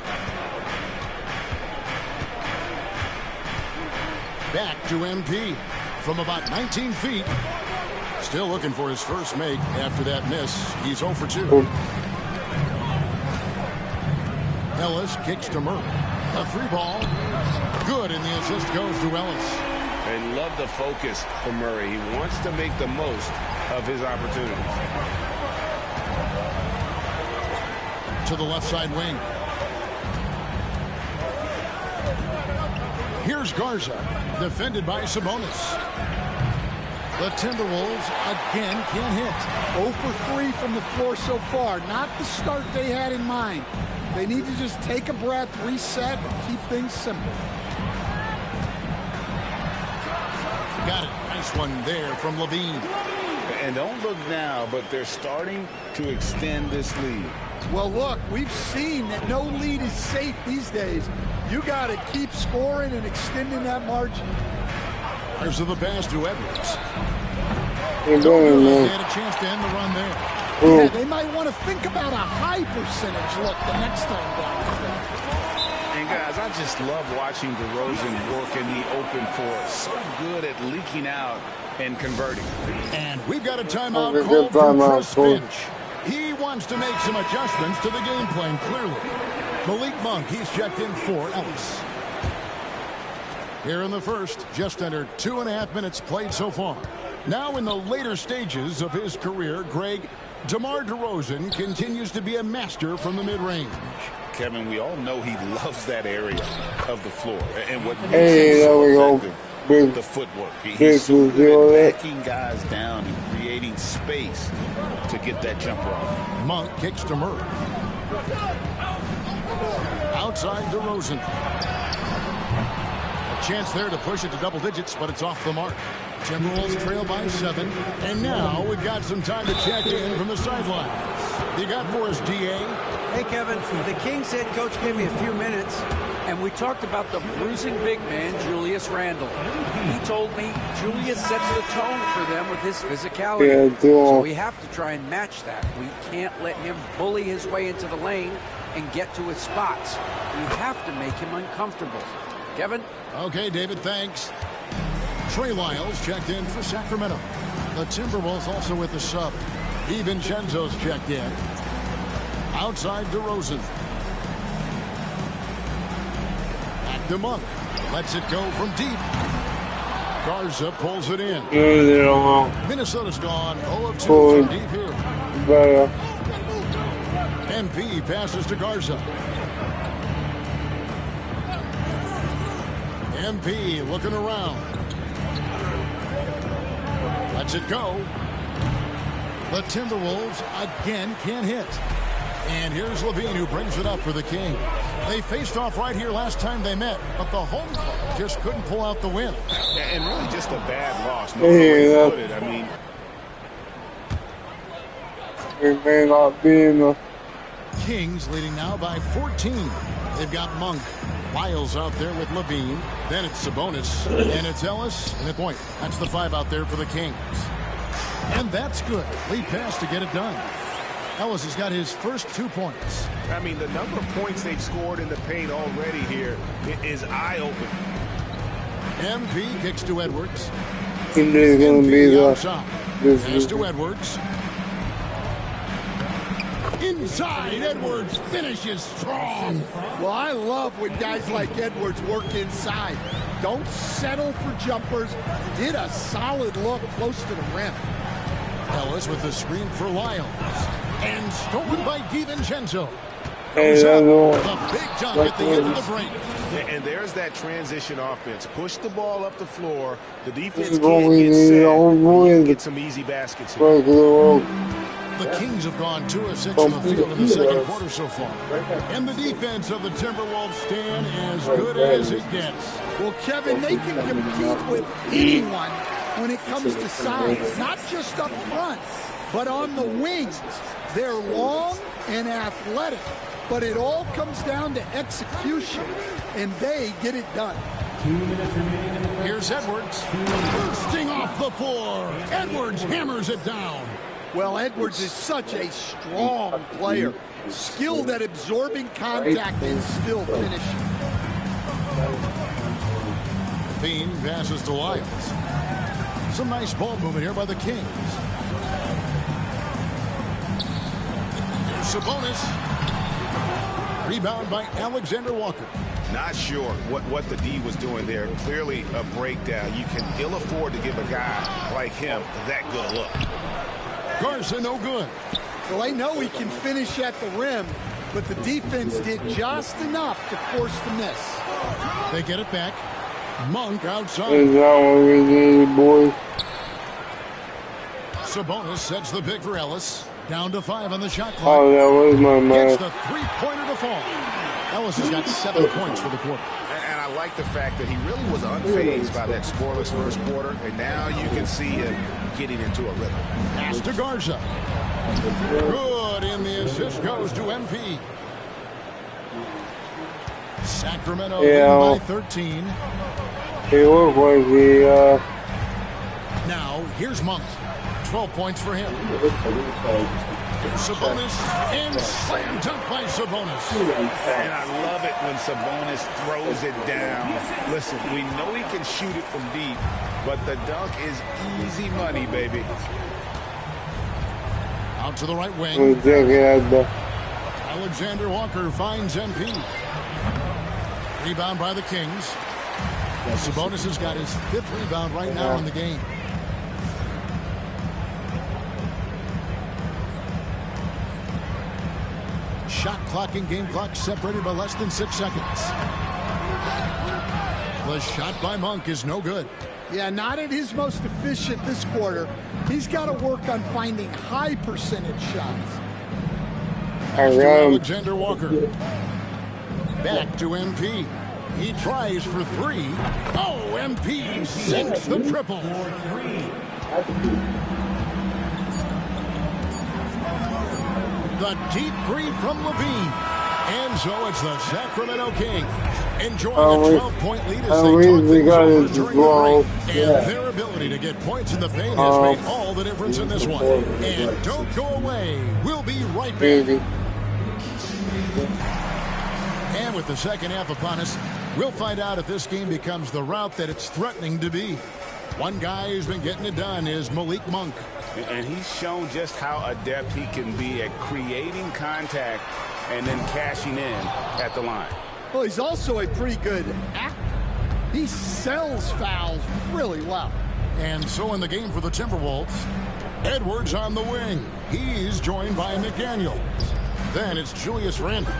Back to MP from about 19 feet. Still looking for his first make after that miss. He's 0 for 2. Ellis kicks to Murray. A 3-ball. Good, and the assist goes to Ellis. I love the focus for Murray. He wants to make the most of his opportunities. To the left side wing. Here's Garza, defended by Sabonis. The Timberwolves again can't hit. 0 for 3 from the floor so far. Not the start they had in mind. They need to just take a breath, reset, and keep things simple. Got it. Nice one there from Levine. And don't look now, but they're starting to extend this lead. Well, look, we've seen that no lead is safe these days. You got to keep scoring and extending that margin. There's the pass to Edwards. They had a chance to end the run there. Yeah, they might want to think about a high percentage look the next time down the stretch. And guys, I just love watching DeRozan work in the open floor. So good at leaking out and converting. And we've got a timeout called from Chris Finch. He wants to make some adjustments to the game plan, clearly. Malik Monk, he's checked in for Ellis. Here in the first, just under 2.5 minutes played so far. Now in the later stages of his career, Greg, DeMar DeRozan continues to be a master from the mid-range. Kevin, we all know he loves that area of the floor. And what makes hey, him so there effective, the footwork. He's so good at backing guys down and creating space to get that jumper off. Monk kicks to Murray. Outside DeRozan. A chance there to push it to double digits, but it's off the mark. Timberwolves trail by 7. And now we've got some time to check in from the sidelines. You got for us, DA? Hey, Kevin, the Kings head coach gave me a few minutes, and we talked about the bruising big man, Julius Randle. He told me Julius sets the tone for them with his physicality. Yeah, so we have to try and match that. We can't let him bully his way into the lane and get to his spots. We have to make him uncomfortable. Kevin? Okay, David, thanks. Trey Lyles checked in for Sacramento. The Timberwolves also with the sub. DiVincenzo's checked in. Outside DeRozan. Back to Monk. Lets it go from deep. Garza pulls it in. Minnesota's gone 0 of 2 from deep here. MP passes to Garza. MP looking around. Lets it go. The Timberwolves again can't hit. And here's Levine who brings it up for the Kings. They faced off right here last time they met, but the home club just couldn't pull out the win. And really just a bad loss. No way to put it. I mean, it may not be in the Kings leading now by 14. They've got Monk. Lyles out there with Levine. Then it's Sabonis. And it's Ellis and a point. That's the 5 out there for the Kings. And that's good. Lead pass to get it done. Ellis has got his first 2 points. I mean, the number of points they've scored in the paint already here is eye-opening. MP kicks to Edwards. MP outside. Pass to Edwards. Inside, Edwards finishes strong. Well, I love when guys like Edwards work inside. Don't settle for jumpers. Get a solid look close to the rim. Ellis with the screen for Lyles. And stolen by DiVincenzo. Hey, the big dunk at the end of the break. And there's that transition offense. Push the ball up the floor. The defense can't get set. Get some easy baskets here. The Kings have gone 2 of 6 on the field in the second quarter so far. And the defense of the Timberwolves stand as good as it gets. Well, Kevin, they can compete with anyone when it comes to size. Not just up front, but on the wings. They're long and athletic, but it all comes down to execution, and they get it done. Here's Edwards. Bursting off the floor. Edwards hammers it down. Well, Edwards is such a strong player. Skilled at absorbing contact and still finishing. Bean passes to Lyles. Some nice ball movement here by the Kings. There's Sabonis. Rebound by Alexander Walker. Not sure what the D was doing there. Clearly a breakdown. You can ill afford to give a guy like him that good look. Garza no good. Well, they know he can finish at the rim, but the defense did just enough to force the miss. They get it back. Monk outside. Is that what we need, boys? Sabonis sets the pick for Ellis. Down to 5 on the shot clock. Oh, that was my man. Gets the 3-pointer to fall. Ellis has got 7 points for the quarter. And I like the fact that he really was unfazed by that scoreless first quarter, and now you can see him getting into a rhythm. Pass to Garza. Good, and the assist goes to MP. Sacramento leading by 13. He looked like he, Now, here's Monk. 12 points for him. Sabonis, and slam dunk by Sabonis. And I love it when Sabonis throws it down. Listen, we know he can shoot it from deep, but the dunk is easy money, baby. Out to the right wing. Alexander Walker finds MP. Rebound by the Kings. Sabonis has got his 5th rebound right now in the game. Shot clock and game clock separated by less than 6 seconds. The shot by Monk is no good. Yeah, not at his most efficient this quarter. He's got to work on finding high percentage shots. Alexander Walker. Back to MP. He tries for 3. Oh, MP sinks the triple. The deep 3 from Levine. And so it's the Sacramento Kings enjoying a 12-point lead as they talk things over during the break. And their ability to get points in the paint has made all the difference in this one. And don't go away. We'll be right back. And with the second half upon us, we'll find out if this game becomes the route that it's threatening to be. One guy who's been getting it done is Malik Monk. And he's shown just how adept he can be at creating contact and then cashing in at the line. Well, he's also a pretty good actor. He sells fouls really well. And so in the game for the Timberwolves, Edwards on the wing. He's joined by McDaniel. Then it's Julius Randle.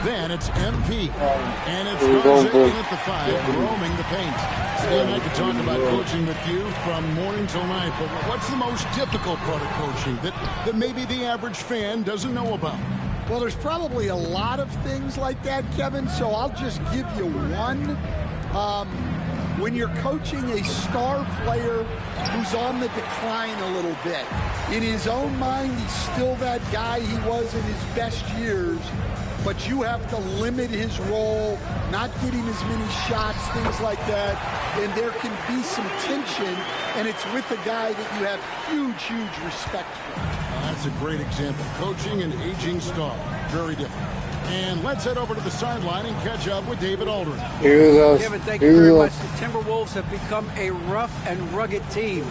Then it's MP. And it's Garza in at the 5, roaming the paint. And I could talk about coaching with you from morning till night, but what's the most difficult part of coaching that maybe the average fan doesn't know about? Well, there's probably a lot of things like that, Kevin, so I'll just give you one. when you're coaching a star player who's on the decline a little bit. In his own mind, he's still that guy he was in his best years, but you have to limit his role, not get him as many shots, things like that, and there can be some tension, and it's with a guy that you have huge, huge respect for. That's a great example. Coaching an aging star. Very different. And let's head over to the sideline and catch up with David Aldridge. Kevin, thank you very much. The Timberwolves have become a rough and rugged team.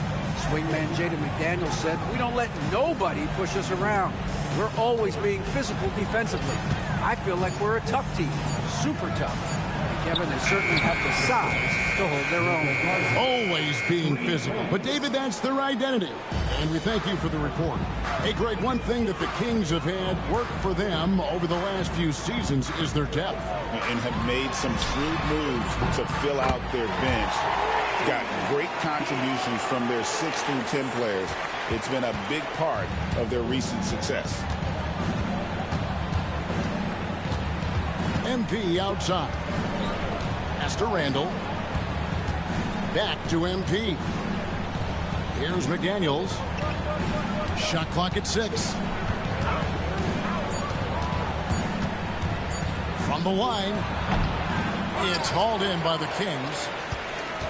Swingman Jaden McDaniels said, "We don't let nobody push us around. We're always being physical defensively. I feel like we're a tough team, super tough." Kevin, they certainly have the size to hold their own. Always being physical. But, David, that's their identity. And we thank you for the report. Hey, Greg, one thing that the Kings have had work for them over the last few seasons is their depth. And have made some shrewd moves to fill out their bench. Got great contributions from their 6 through 10 players. It's been a big part of their recent success. MP outside. Pass to Randall. Back to MP. Here's McDaniels. Shot clock at 6. From the line. It's hauled in by the Kings.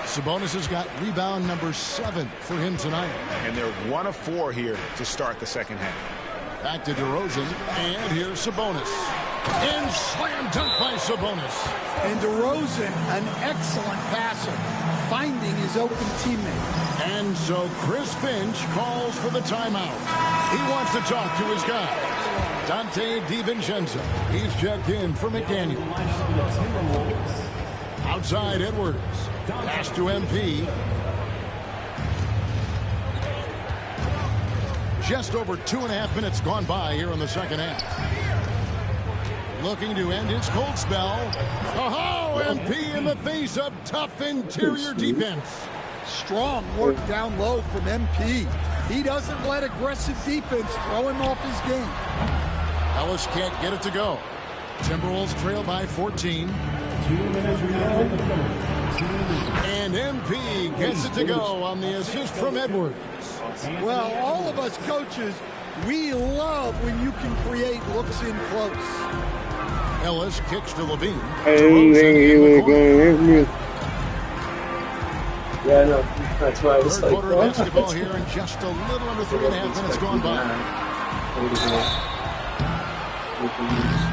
Sabonis has got rebound number 7 for him tonight. And they're 1 of 4 here to start the second half. Back to DeRozan. And here's Sabonis. And slam dunk by Sabonis. And DeRozan, an excellent passer, finding his open teammate. And so Chris Finch calls for the timeout. He wants to talk to his guy, Dante DiVincenzo. He's checked in for McDaniel. Outside Edwards. Pass to MP. Just over 2.5 minutes gone by here in the second half. Looking to end his cold spell. Oh, MP in the face of tough interior defense. Strong work down low from MP. He doesn't let aggressive defense throw him off his game. Ellis can't get it to go. Timberwolves trail by 14. And MP gets it to go on the assist from Edwards. Well, all of us coaches, we love when you can create looks in close. Ellis kicks to Levine. I didn't think he was going to hit me. Yeah, no, that's why I was Third like, quarter of basketball here in just a little under 3.5 minutes gone by.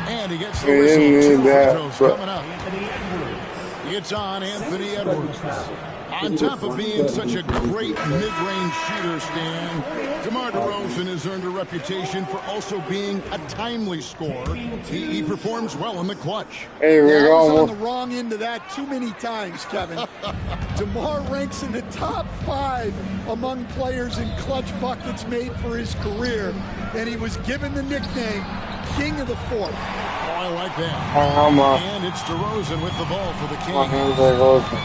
And he gets the whistle. 2 free throws coming up. It's on Anthony Edwards. On top of being such a great mid-range shooter, Stan, DeMar DeRozan has earned a reputation for also being a timely scorer. He performs well in the clutch. Hey, I was on the wrong end of that too many times, Kevin. DeMar ranks in the top 5 among players in clutch buckets made for his career, and he was given the nickname King of the Fourth. I like that. And it's DeRozan with the ball for the Kings.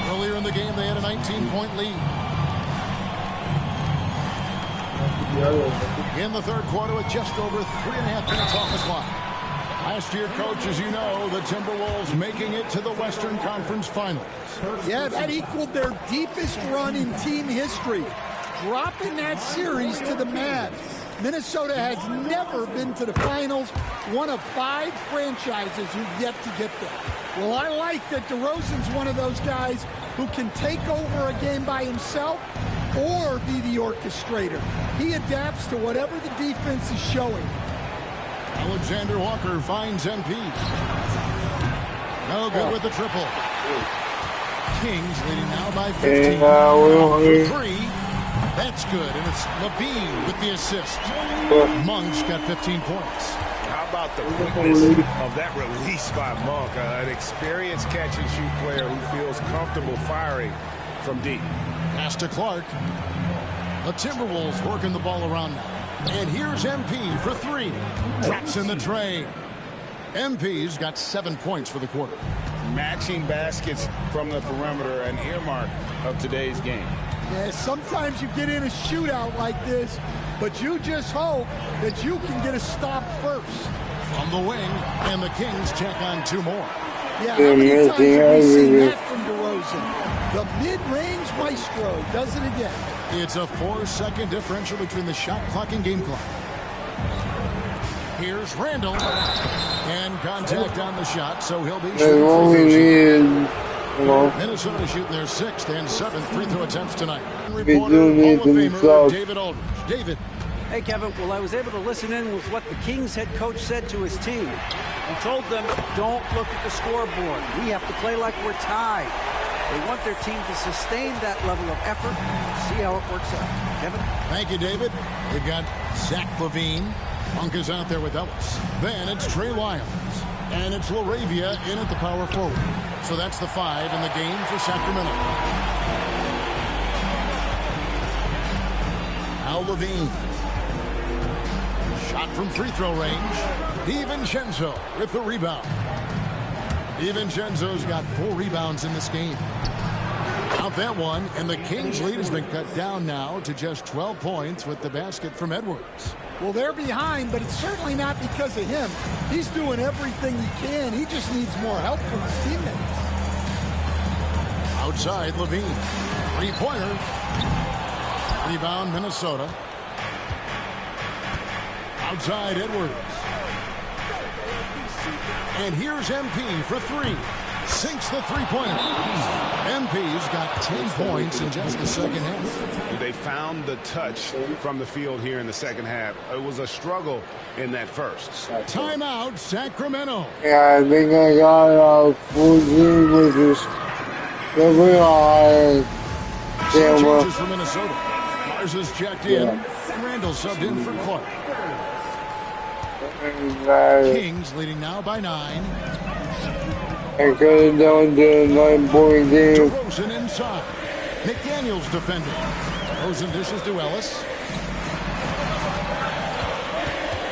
Earlier in the game, they had a 19-point lead. In the third quarter, with just over 3.5 minutes off the clock. Last year, Coach, as you know, the Timberwolves making it to the Western Conference Finals. Yeah, that equaled their deepest run in team history, dropping that series to the Mavs. Minnesota has never been to the finals, one of 5 franchises who've yet to get there. Well, I like that DeRozan's one of those guys who can take over a game by himself or be the orchestrator. He adapts to whatever the defense is showing. Alexander Walker finds MP. No good with the triple. Kings leading now by 15. For 3. That's good, and it's Levine with the assist. Monk's got 15 points. How about the quickness of that release by Monk? An experienced catch-and-shoot player who feels comfortable firing from deep. Pass to Clark. The Timberwolves working the ball around now. And here's MP for 3. Drops in the tray. MP's got 7 points for the quarter. Matching baskets from the perimeter, an earmark of today's game. Yeah, sometimes you get in a shootout like this, but you just hope that you can get a stop first. From the wing, and the Kings check on 2 more. Yeah, how many times have we seen that from DeRozan? The mid-range maestro does it again. It's a 4-second differential between the shot clock and game clock. Here's Randall. And contact on the shot, so he'll be shooting free throws. Minnesota shooting their 6th and 7th free throw attempts tonight. Reporter, Hall of Famer David Aldridge. David. Hey, Kevin. Well, I was able to listen in with what the Kings head coach said to his team. He told them, don't look at the scoreboard. We have to play like we're tied. They want their team to sustain that level of effort. See how it works out. Kevin? Thank you, David. They've got Zach LaVine. Monk is out there with Ellis. Then it's Trey Lyles. And it's LaRavia in at the power forward. So that's the 5 in the game for Sacramento. Now LaVine. Shot from free throw range. DiVincenzo with the rebound. DiVincenzo's got 4 rebounds in this game. Out that one, and the Kings' lead has been cut down now to just 12 points with the basket from Edwards. Well, they're behind, but it's certainly not because of him. He's doing everything he can. He just needs more help from his teammates. Outside, LaVine. Three-pointer. Rebound, Minnesota. Outside, Edwards. And here's MP for 3. Sinks the three-pointer. MP's got 10 points in just the second half. They found the touch from the field here in the second half. It was a struggle in that first. Timeout, Sacramento. Yeah, I think I got a full game with this. Changes for Minnesota. Mars is checked in. And Randall subbed in for Clark. Kings leading now by 9. I got it down to a 9-point game. DeRozan inside. McDaniels defending. DeRozan dishes to Ellis.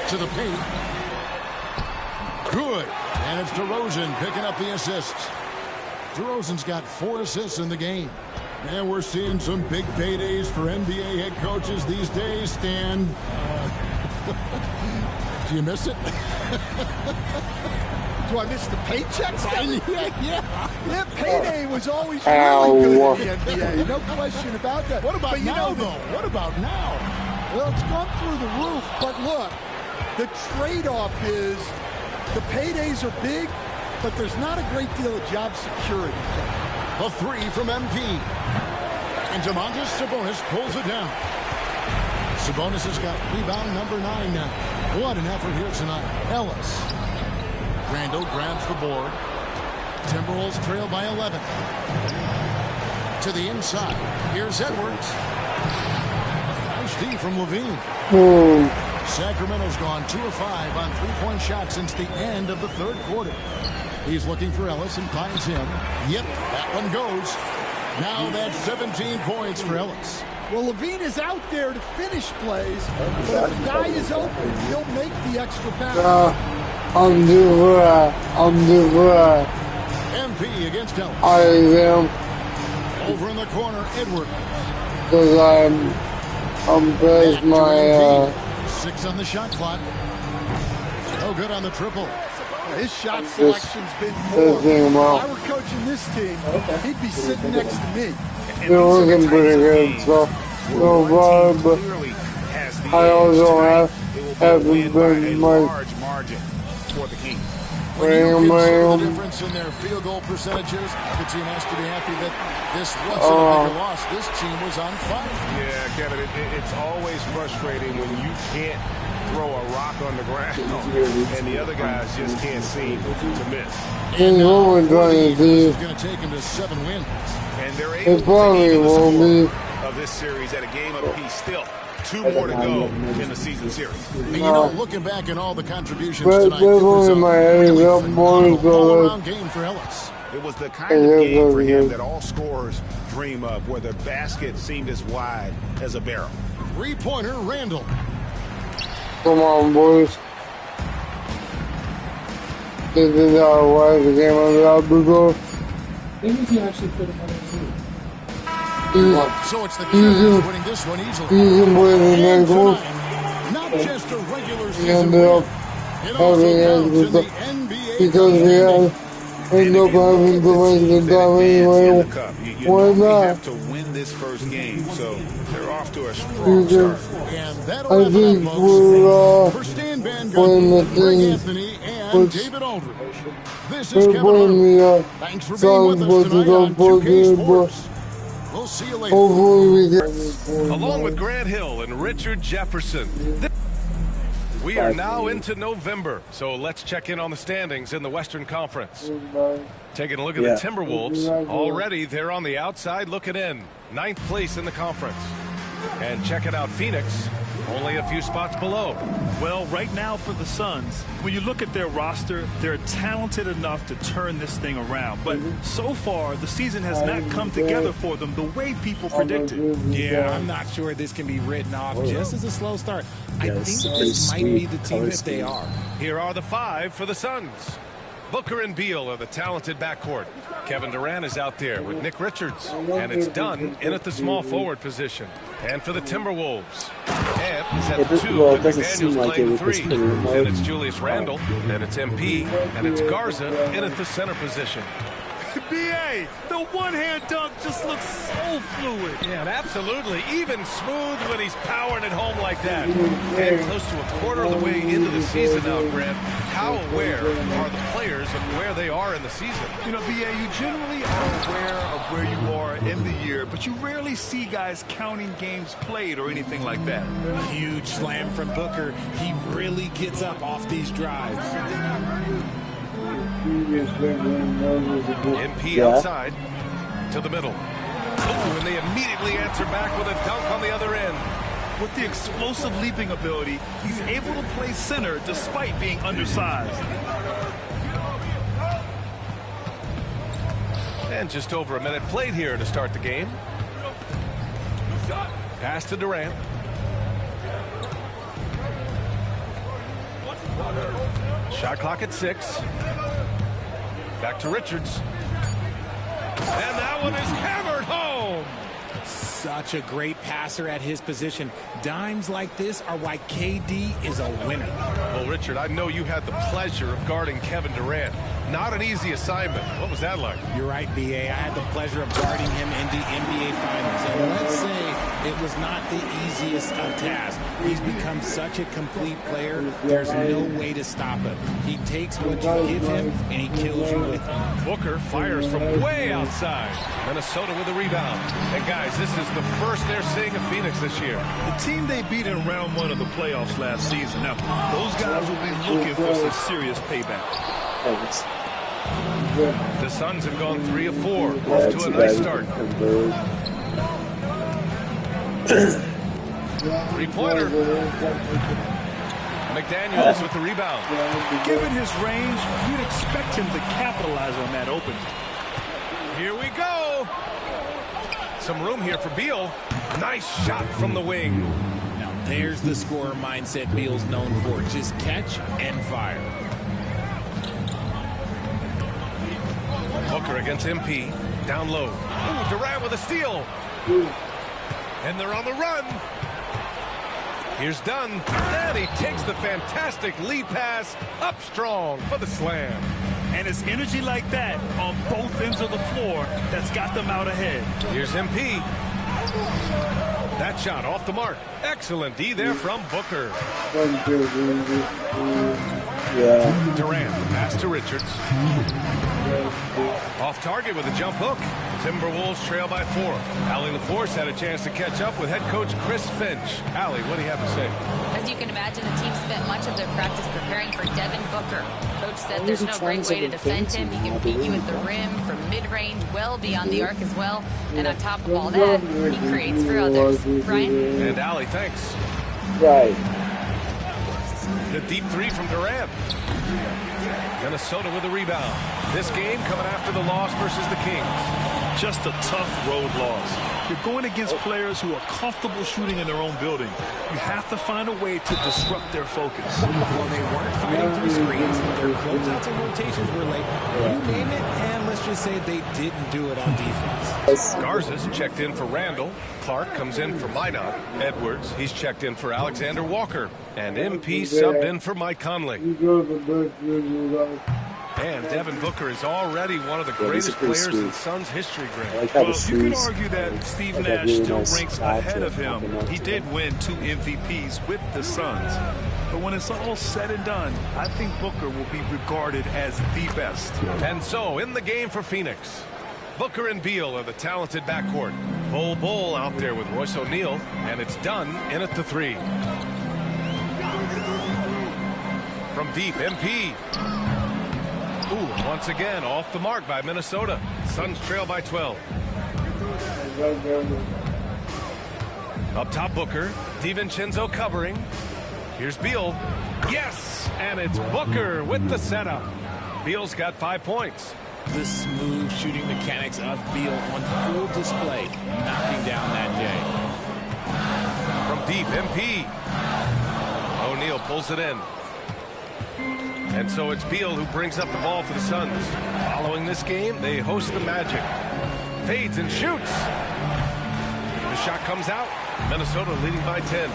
To the paint. Good. And it's DeRozan picking up the assists. DeRozan's got 4 assists in the game. And we're seeing some big paydays for NBA head coaches these days, Stan. Do you miss it? Do I miss the paychecks? Yeah, payday was always really good in the NBA. No question about that. What about now, though? What about now? Well, it's gone through the roof, but look, the trade-off is the paydays are big, but there's not a great deal of job security. A 3 from MP. And Domantas Sabonis pulls it down. Sabonis has got rebound number 9 now. What an effort here tonight. Ellis. Randall grabs the board. Timberwolves trail by 11. To the inside. Here's Edwards. Nice D from LaVine. Sacramento's gone 2 of 5 on 3-point shots since the end of the third quarter. He's looking for Ellis and finds him. Yep, that one goes. Now that's 17 points for Ellis. Well, LaVine is out there to finish plays, but if the guy is open, he'll make the extra pass. I'm due for MP against Ellis. I am. Over in the corner, Edwards. Because I'm past my 6 on the shot clock. No good on the triple. His shot selection's been poor. If I were coaching this team, he'd be sitting next to me. They're looking pretty good, so but I also haven't been large margin for the Kings. When you consider the difference in their field goal percentages, the team has to be happy that this wasn't a bigger loss. This team was on fire. Yeah, Kevin, it's always frustrating when you can't throw a rock on the ground and the other guys just can't seem to miss. And now this is going to take him to 7 wins. And they're able to take the score of this series at a game apiece still. 2 more to go in the season series. And you know, looking back at all the contributions tonight, it was a really all-around game for Ellis. It was the kind of game for him that all scorers dream of, where the basket seemed as wide as a barrel. 3-pointer, Randall. Come on, boys. This is how wide the game I'm about to go. Maybe if you actually put him on the team. So it's the Kings winning this one easily. And tonight, not just a regular season win, it also counts in the NBA because we have no problem to win the cup anyway. you normally have to win this first game, so they're off to a strong start. And that'll wrap it up, folks. For Stan Van Gundy, Greg Anthony, and David Aldridge, this is Kevin Arnold. Thanks for being with us tonight on 2K Sports. We'll see you later. Along with Grant Hill and Richard Jefferson, we are now into November, so let's check in on the standings in the Western Conference. Taking a look at the Timberwolves. Already, they're on the outside looking in. 9th place in the conference. And checking out Phoenix, only a few spots below. Well, right now for the Suns, when you look at their roster, they're talented enough to turn this thing around. But so far, the season has not come together for them the way people predicted. Yeah, I'm not sure this can be written off just as a slow start. I think this might be the team that they are. Here are the 5 for the Suns. Booker and Beal are the talented backcourt. Kevin Durant is out there with Nick Richards. And it's Dunn in at the small forward position. And for the Timberwolves, Ant is at the 2. McDaniel's playing the 3. And it's Julius Randle. And it's MP. And it's Garza in at the center position. B.A., the one-hand dunk just looks so fluid. Yeah, and absolutely. Even smooth when he's powering it home like that. And close to a quarter of the way into the season now, Grant. How aware are the players of where they are in the season? You know, B.A., you generally are aware of where you are in the year, but you rarely see guys counting games played or anything like that. Huge slam from Booker. He really gets up off these drives. MP outside to the middle. Oh, and they immediately answer back with a dunk on the other end. With the explosive leaping ability, he's able to play center despite being undersized. And just over a minute played here to start the game. Pass to Durant. Shot clock at 6. Back to Richards. And that one is hammered home. Such a great passer at his position. Dimes like this are why KD is a winner. Well, Richard, I know you had the pleasure of guarding Kevin Durant. Not an easy assignment. What was that like? You're right, B.A. I had the pleasure of guarding him in the NBA Finals. And let's say it was not the easiest of tasks. He's become such a complete player, there's no way to stop him. He takes what you give him, and he kills you with it. Booker fires from way outside. Minnesota with a rebound. And, guys, this is the first they're seeing of Phoenix this year. The team they beat in round 1 of the playoffs last season. Now, those guys will be looking for some serious payback. The Suns have gone 3 of 4. Off to a nice start. 3-pointer. McDaniels with the rebound. Given his range, you'd expect him to capitalize on that opening. Here we go. Some room here for Beal. Nice shot from the wing. Now there's the scorer mindset Beal's known for. Just catch and fire. Booker against MP. Down low. Ooh, Durant with a steal. And they're on the run. Here's Dunn. And he takes the fantastic lead pass up strong for the slam. And it's energy like that on both ends of the floor that's got them out ahead. Here's MP. That shot off the mark. Excellent D there from Booker. Durant, pass to Richards. Off target with a jump hook. Timberwolves trail by 4. Allie LaForce had a chance to catch up with head coach Chris Finch. Allie, what do you have to say? As you can imagine, the team spent much of their practice preparing for Devin Booker. Coach said there's no great way to defend him. He can beat you at the rim, from mid-range, well beyond the arc as well. And on top of all that, he creates for others. Brian? And Allie, thanks. Right. The deep 3 from Durant. Minnesota with a rebound. This game coming after the loss versus the Kings. Just a tough road loss. You're going against players who are comfortable shooting in their own building. You have to find a way to disrupt their focus. Well, they weren't fighting through screens. Their closeouts and rotations were late. You name it, and let's just say they didn't do it on defense. Garza's checked in for Randall. Clark comes in for Minot. Edwards, he's checked in for Alexander Walker. And MP subbed in for Mike Conley. And Devin Booker is already one of the greatest players in Suns history, Greg. Well, you could argue that Steve Nash still ranks ahead of him. He did win 2 MVPs with the Suns. But when it's all said and done, I think Booker will be regarded as the best. And so, in the game for Phoenix, Booker and Beal are the talented backcourt. Bol out there with Royce O'Neal, and it's done in at the 3. From deep, MP. Ooh, once again, off the mark by Minnesota. Suns trail by 12. Up top, Booker. DiVincenzo covering. Here's Beal. Yes! And it's Booker with the setup. Beal's got 5 points. The smooth shooting mechanics of Beal on full display, knocking down that day. From deep, MP. O'Neal pulls it in. And so it's Beal who brings up the ball for the Suns. Following this game, they host the Magic. Fades and shoots. The shot comes out. Minnesota leading by 10.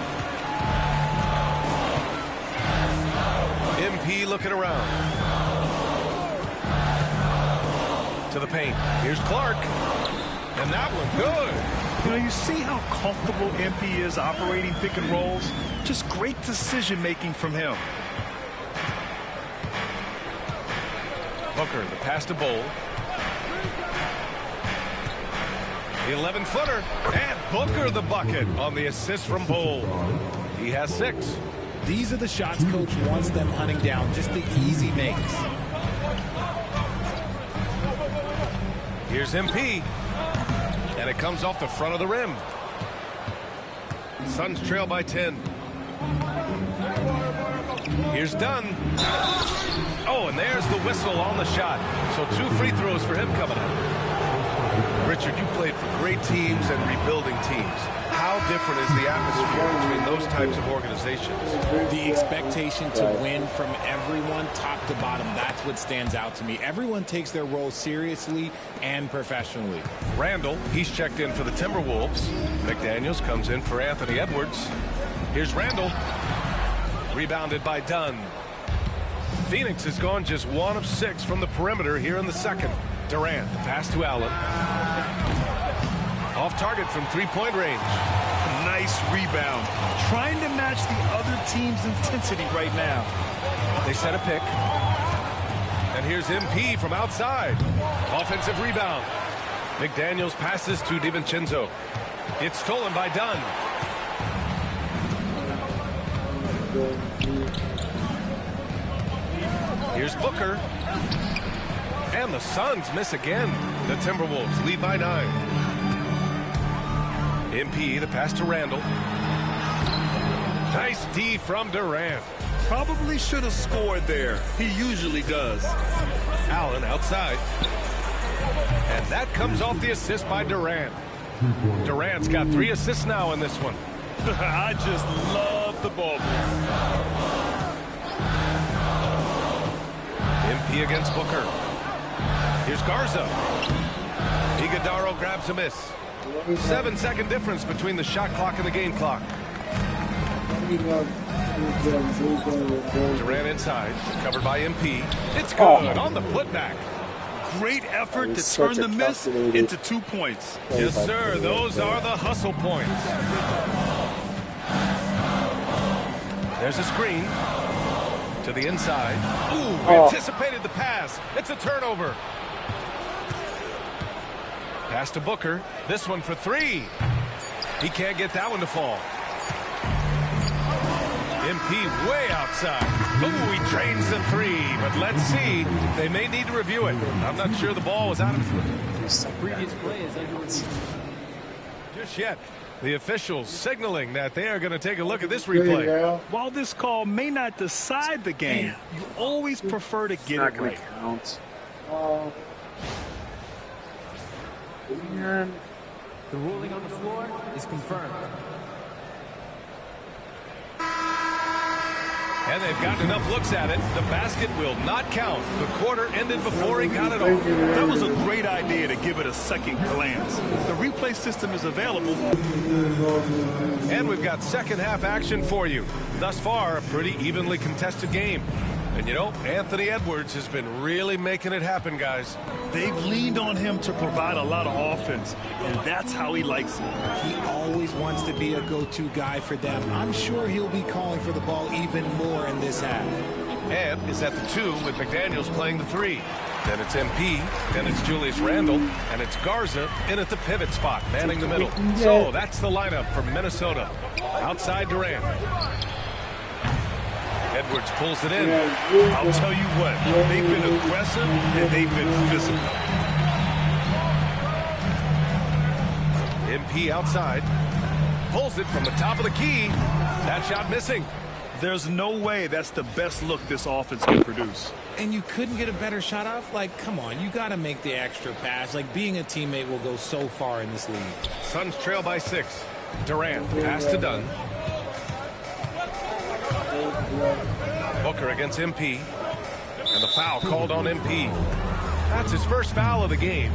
MP looking around. To the paint. Here's Clark. And that one good. You know, you see how comfortable MP is operating pick and rolls. Just great decision making from him. Booker, the pass to Bol. The 11-footer. And Booker the bucket on the assist from Bol. He has 6. These are the shots coach wants them hunting down, just the easy makes. Here's MP. And it comes off the front of the rim. Suns trail by 10. Here's Dunn. Oh, and there's the whistle on the shot. So 2 free throws for him coming up. Richard, you played for great teams and rebuilding teams. How different is the atmosphere between those types of organizations? The expectation to win from everyone, top to bottom, that's what stands out to me. Everyone takes their role seriously and professionally. Randall, he's checked in for the Timberwolves. McDaniels comes in for Anthony Edwards. Here's Randall. Rebounded by Dunn. Phoenix has gone just 1 of 6 from the perimeter here in the second. Durant, the pass to Allen. Off target from 3-point range. Nice rebound. Trying to match the other team's intensity right now. They set a pick. And here's MP from outside. Offensive rebound. McDaniels passes to DiVincenzo. It's stolen by Dunn. Here's Booker. And the Suns miss again. The Timberwolves lead by 9. MP, the pass to Randall. Nice D from Durant. Probably should have scored there. He usually does. Allen outside. And that comes off the assist by Durant. Durant's got 3 assists now in this one. I just love the ball. MP against Booker. Here's Garza. Iguodala grabs a miss. 7-second difference between the shot clock and the game clock. Durant inside, covered by MP. It's good on the putback. Great effort to turn the miss into 2 points. Yes, sir. Those are the hustle points. There's a screen to the inside. Ooh, anticipated the pass. It's a turnover. Pass to Booker. This one for 3. He can't get that one to fall. MP way outside. Ooh, he drains the 3. But let's see. They may need to review it. I'm not sure the ball was out of it. Previous play is under review. Just yet. The officials signaling that they are going to take a look at this replay. While this call may not decide the game, you always prefer to get it right. The ruling on the floor is confirmed. And they've gotten enough looks at it. The basket will not count. The quarter ended before he got it off. That was a great idea to give it a second glance. The replay system is available. And we've got second half action for you. Thus far, a pretty evenly contested game. And you know, Anthony Edwards has been really making it happen, guys. They've leaned on him to provide a lot of offense, and that's how he likes it. He always wants to be a go-to guy for them. I'm sure he'll be calling for the ball even more in this half. Ed is at the 2 with McDaniels playing the 3. Then it's MP, then it's Julius Randle, and it's Garza in at the pivot spot, manning the middle. So that's the lineup for Minnesota. Outside Durant. Edwards pulls it in. I'll tell you what, they've been aggressive and they've been physical. MP outside. Pulls it from the top of the key. That shot missing. There's no way that's the best look this offense can produce. And you couldn't get a better shot off? Like, come on, you got to make the extra pass. Like, being a teammate will go so far in this league. Suns trail by 6. Durant, pass to Dunn. Booker against MP. And the foul called on MP. That's his first foul of the game.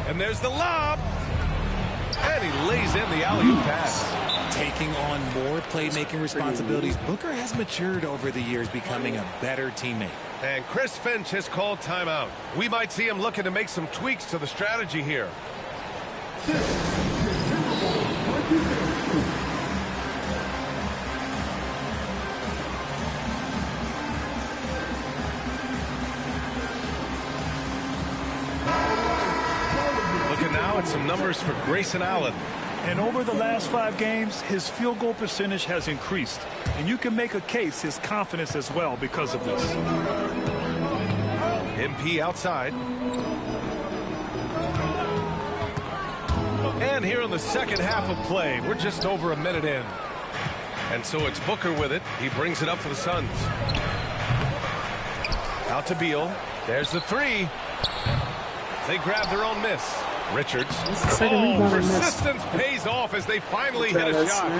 And there's the lob. And he lays in the alley-oop pass. Taking on more playmaking responsibilities, Booker has matured over the years, becoming a better teammate. And Chris Finch has called timeout. We might see him looking to make some tweaks to the strategy here. Looking now at some numbers for Grayson Allen. And over the last 5 games, his field goal percentage has increased. And you can make a case his confidence as well because of this. MP outside. And here in the second half of play, we're just over a minute in. And so it's Booker with it. He brings it up for the Suns. Out to Beal. There's the 3. They grab their own miss. Richards. Persistence pays off as they finally hit a shot.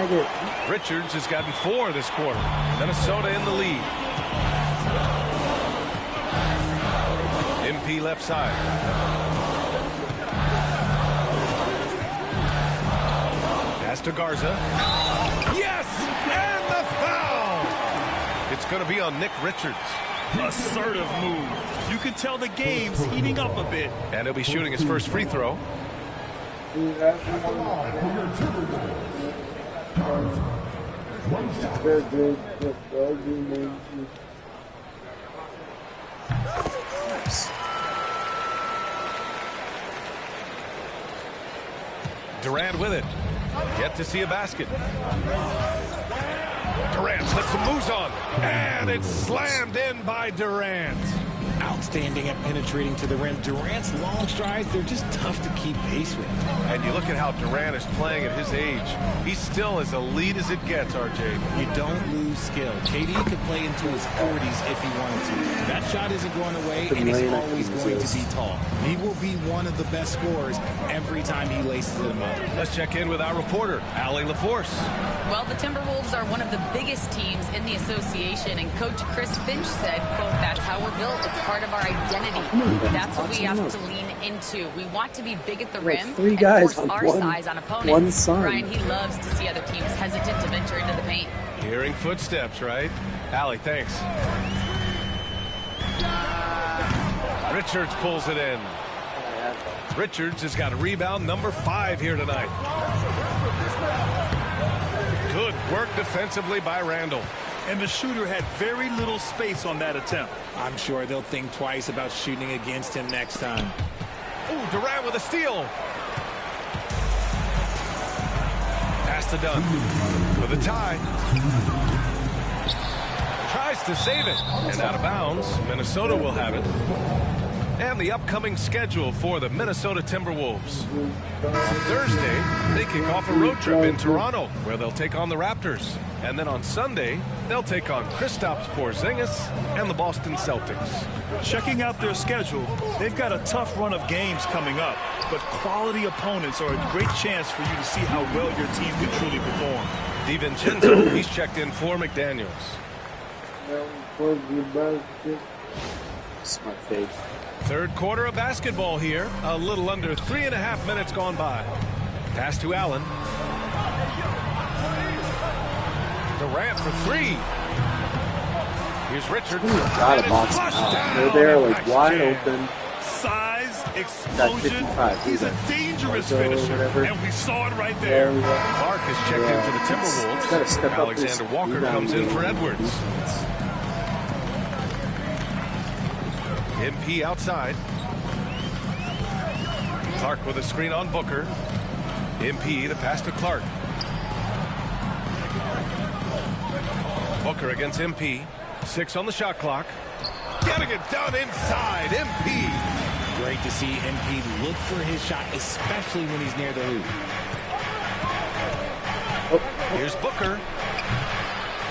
Richards has gotten 4 this quarter. Minnesota in the lead. MP left side. Pass to Garza. Yes! And the foul! It's going to be on Nick Richards. Assertive move. You can tell the game's heating up a bit. And he'll be shooting his first free throw. Durant with it. Yet to see a basket. Durant puts some moves on. And it's slammed in by Durant. Outstanding at penetrating to the rim. Durant's long strides, they're just tough to keep pace with. And you look at how Durant is playing at his age. He's still as elite as it gets, RJ. You don't lose skill. KD could play into his 40s if he wanted to. That shot isn't going away, and he's always going to be tall. He will be one of the best scorers every time he laces them up. Let's check in with our reporter, Allie LaForce. Well, the Timberwolves are one of the biggest teams in the association, and Coach Chris Finch said, quote, "That's how we're built. It's part of our identity. That's what we have to lean into. We want to be big at the rim and force our size on opponents." Brian, he loves to see other teams hesitant to venture into the paint. Hearing footsteps, right? Allie, thanks. Richards pulls it in. Richards has got a rebound number 5 here tonight. Good work defensively by Randle. And the shooter had very little space on that attempt. I'm sure they'll think twice about shooting against him next time. Ooh, Durant with a steal. Pass to Dunn for the tie. Tries to save it. And out of bounds. Minnesota will have it. And the upcoming schedule for the Minnesota Timberwolves. On Thursday, they kick off a road trip in Toronto, where they'll take on the Raptors. And then on Sunday, they'll take on Kristaps Porzingis and the Boston Celtics. Checking out their schedule, they've got a tough run of games coming up, but quality opponents are a great chance for you to see how well your team can truly perform. DiVincenzo, he's checked in for McDaniels. Smart fade. Third quarter of basketball here. A little under 3.5 minutes gone by. Pass to Allen. Durant for three. Here's Richards. Got him off. They're there, like wide open. Size, explosion. He's a dangerous finisher, and we saw it right there. Clark is checked in for the Timberwolves. Alexander Walker comes in for Edwards. MP outside. Clark with a screen on Booker. MP, the pass to Clark. Booker against MP. 6 on the shot clock. Getting it down inside. MP. Great to see MP look for his shot, especially when he's near the hoop. Here's Booker.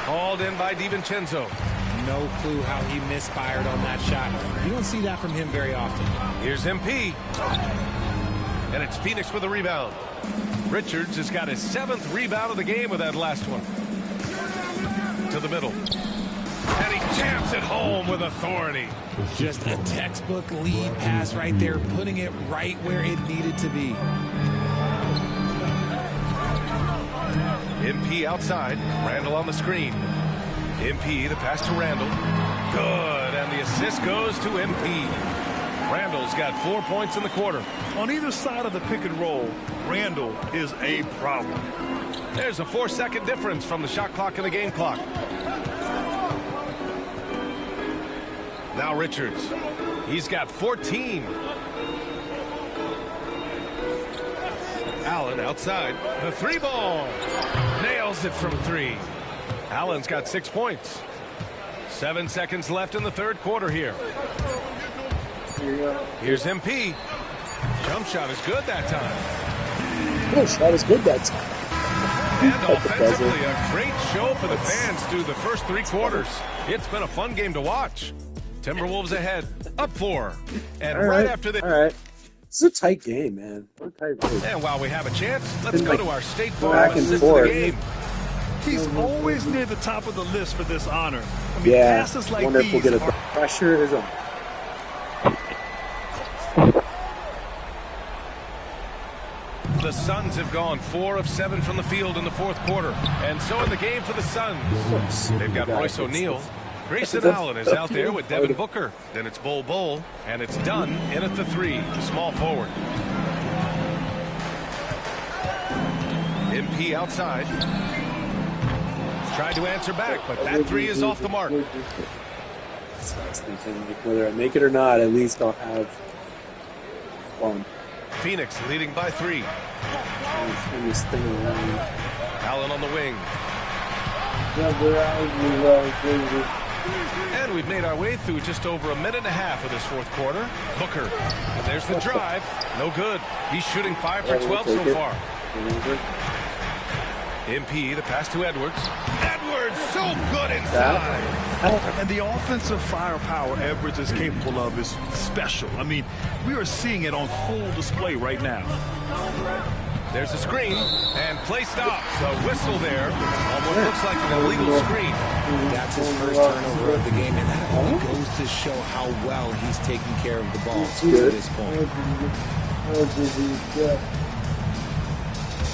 Called in by DiVincenzo. No clue how he misfired on that shot. You don't see that from him very often. Here's MP. And it's Phoenix with a rebound. Richards has got his 7th rebound of the game with that last one. To the middle. And he jams it home with authority. Just a textbook lead pass right there, putting it right where it needed to be. MP outside. Randall on the screen. MP, the pass to Randall. Good, and the assist goes to MP. Randall's got 4 points in the quarter. On either side of the pick and roll, Randall is a problem. There's a 4-second difference from the shot clock and the game clock. Now Richards. He's got 14. Allen outside. The 3-ball. Nails it from 3. Allen's got 6 points. 7 seconds left in the third quarter here. Here's MP. Jump shot is good that time. Oh, shot is good that time. And offensively, a great show for the fans through the first 3 quarters. It's been a fun game to watch. Timberwolves ahead, up 4. And right after this. All right. This is a tight game, man. And while we have a chance, let's go to our State Farm assist of the game. He's always near the top of the list for this honor. I mean, yeah, passes like wonder if we'll get a pressure is on. The Suns have gone 4 of 7 from the field in the fourth quarter. And so in the game for the Suns, they've got Royce O'Neal. Grayson Allen is out there with Devin Booker. Then it's Bol, and it's Dunn in at the 3, small forward. MP outside. Tried to answer back, but that 3 is off the mark. Whether I make it or not, at least I'll have fun. Phoenix leading by 3. Allen on the wing. And we've made our way through just over 1.5 minutes of this fourth quarter. Booker. And there's the drive. No good. He's shooting 5 for 12 so far. MP, the pass to Edwards. Edwards, so good inside. And the offensive firepower Edwards is capable of is special. I mean, we are seeing it on full display right now. There's a screen, and play stops. A whistle there on what looks like an illegal screen. That's his first turnover of the game, and that only goes to show how well he's taking care of the ball to this point.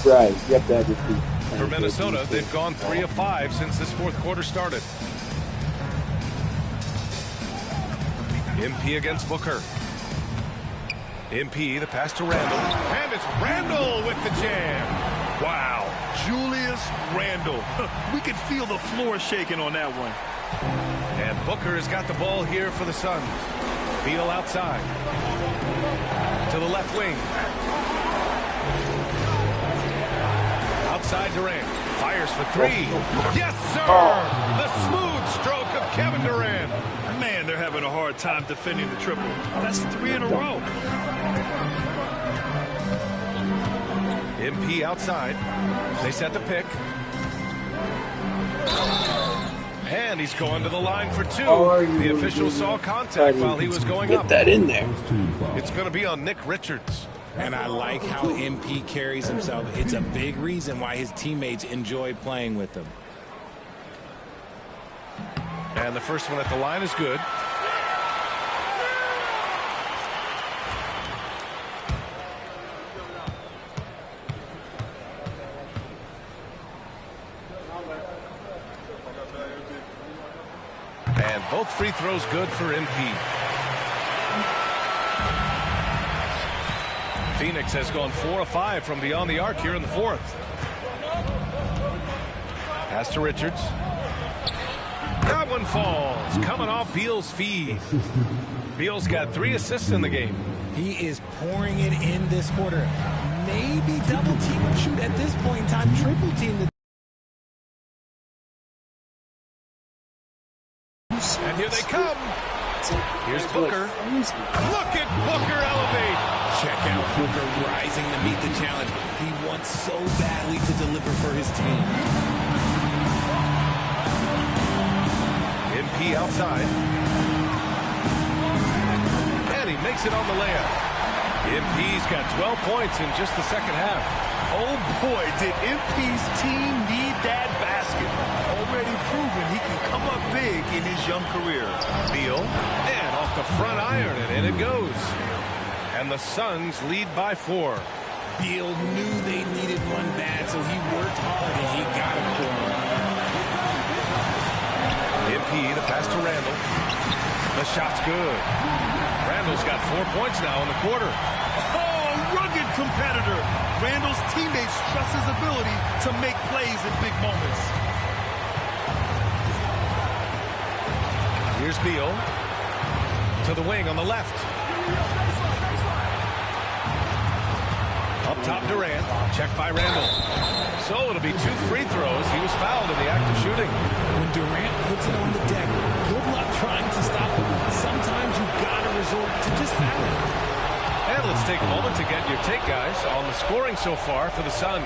Right, you have to have your feet. For Minnesota, they've gone 3 of 5 since this fourth quarter started. MP against Booker. MP, the pass to Randall. And it's Randall with the jam. Wow. Julius Randall. We could feel the floor shaking on that one. And Booker has got the ball here for the Suns. Beal outside. To the left wing. Outside Durant. Fires for 3. Yes, sir! The smooth stroke of Kevin Durant. Man, they're having a hard time defending the triple. That's 3 in a row. MP outside. They set the pick. And he's going to the line for 2. The official saw contact while he was going up. Get that in there. It's going to be on Nick Richards. And I like how MP carries himself. It's a big reason why his teammates enjoy playing with him. And the first one at the line is good. And both free throws good for MP. Phoenix has gone 4 of 5 from beyond the arc here in the fourth. Pass to Richards. That one falls. Coming off Beal's feed. Beal's got 3 assists in the game. He is pouring it in this quarter. Maybe double team or shoot at this point in time. Triple team the. And here they come. Here's Booker. Look at Booker elevate. Check out Booker rising to meet the challenge. He wants so badly to deliver for his team. MP outside. And he makes it on the layup. MP's got 12 points in just the second half. Oh boy, did MP's team need that basket. Already proven he can come up big in his young career. Beal, and off the front iron, and in it goes. And the Suns lead by 4. Beal knew they needed one bad, so he worked hard and he got a corner. MP, the pass to Randall. The shot's good. Randall's got 4 points now in the quarter. Oh, rugged competitor. Randall's teammates trust his ability to make plays in big moments. Here's Beal. To the wing on the left. Up top Durant. Checked by Randall. So it'll be 2 free throws. He was fouled in the act of shooting. When Durant puts it on the deck, good luck trying to stop him. Sometimes you gotta resort to just fouling. And let's take a moment to get your take, guys, on the scoring so far for the Suns.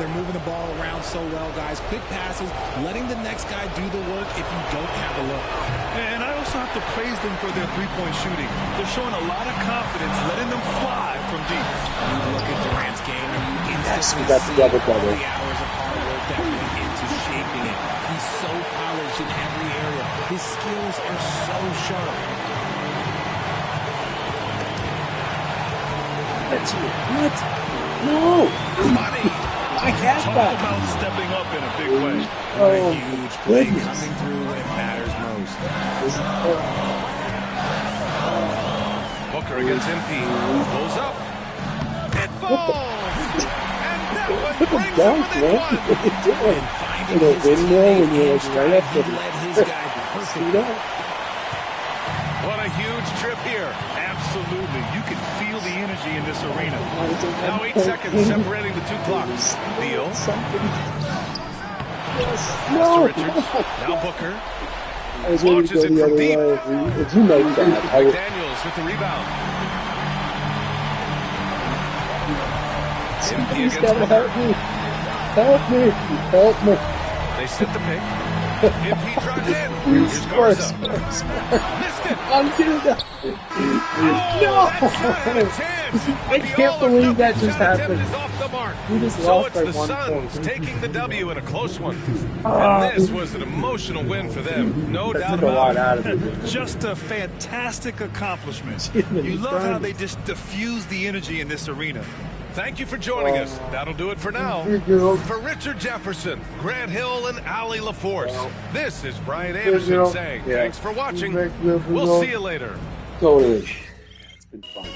They're moving the ball around so well, guys. Quick passes, letting the next guy do the work if you don't have a look. And I also have to praise them for their three-point shooting. They're showing a lot of confidence, letting them fly from deep. You look at Durant's game and you instantly see all the hours of hard work that went into shaping it. He's so polished in every area. His skills are so sharp. What? No! Money! Talk about stepping up in a big way. What a huge play coming through when it matters most. Booker against MP. Pulls up. It falls! And that one brings him within 1. And finding his teammate right up, he led his guy perfectly. What a huge trip here. Absolutely. You can feel the energy in this arena. Now 8 seconds separating the 2 clocks. Beal. No. Richards. Now Booker. I was ready to go the other way. If you make that, I would. McDaniels with the rebound. Somebody's got to help me. Help me. Help me. They set the pick. MP drives in. Here's Garza. Missed it. No! I can't believe that just happened. We just lost by 1 point. Taking the W in a close one. And this was an emotional win for them. No doubt about it. Just a fantastic accomplishment. You love how they just diffuse the energy in this arena. Thank you for joining us. That'll do it for now. For Richard Jefferson, Grant Hill, and Ali LaForce, this is Brian Anderson saying thanks for watching. We'll see you later. Totally. It's been fun.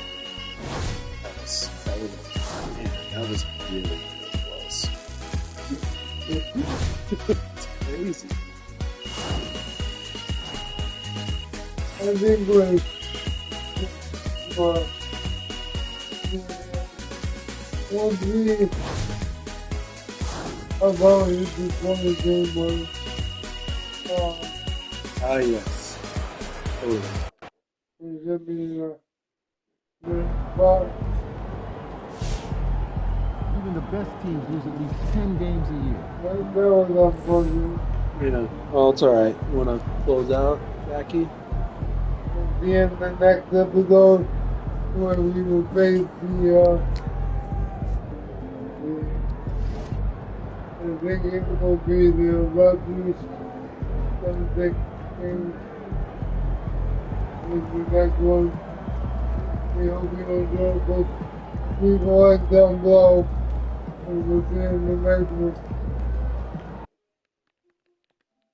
That was really close. It's crazy. I think like one thing about it before the game was yes. Totally. Even the best teams lose at least 10 games a year. Yeah. Oh, it's alright. You want to close out, Jackie? In the next episode, where we will face I think it will be the Rutgers 76 game. With the next one, we hope you enjoy both people and down below. And we'll see you in the next one.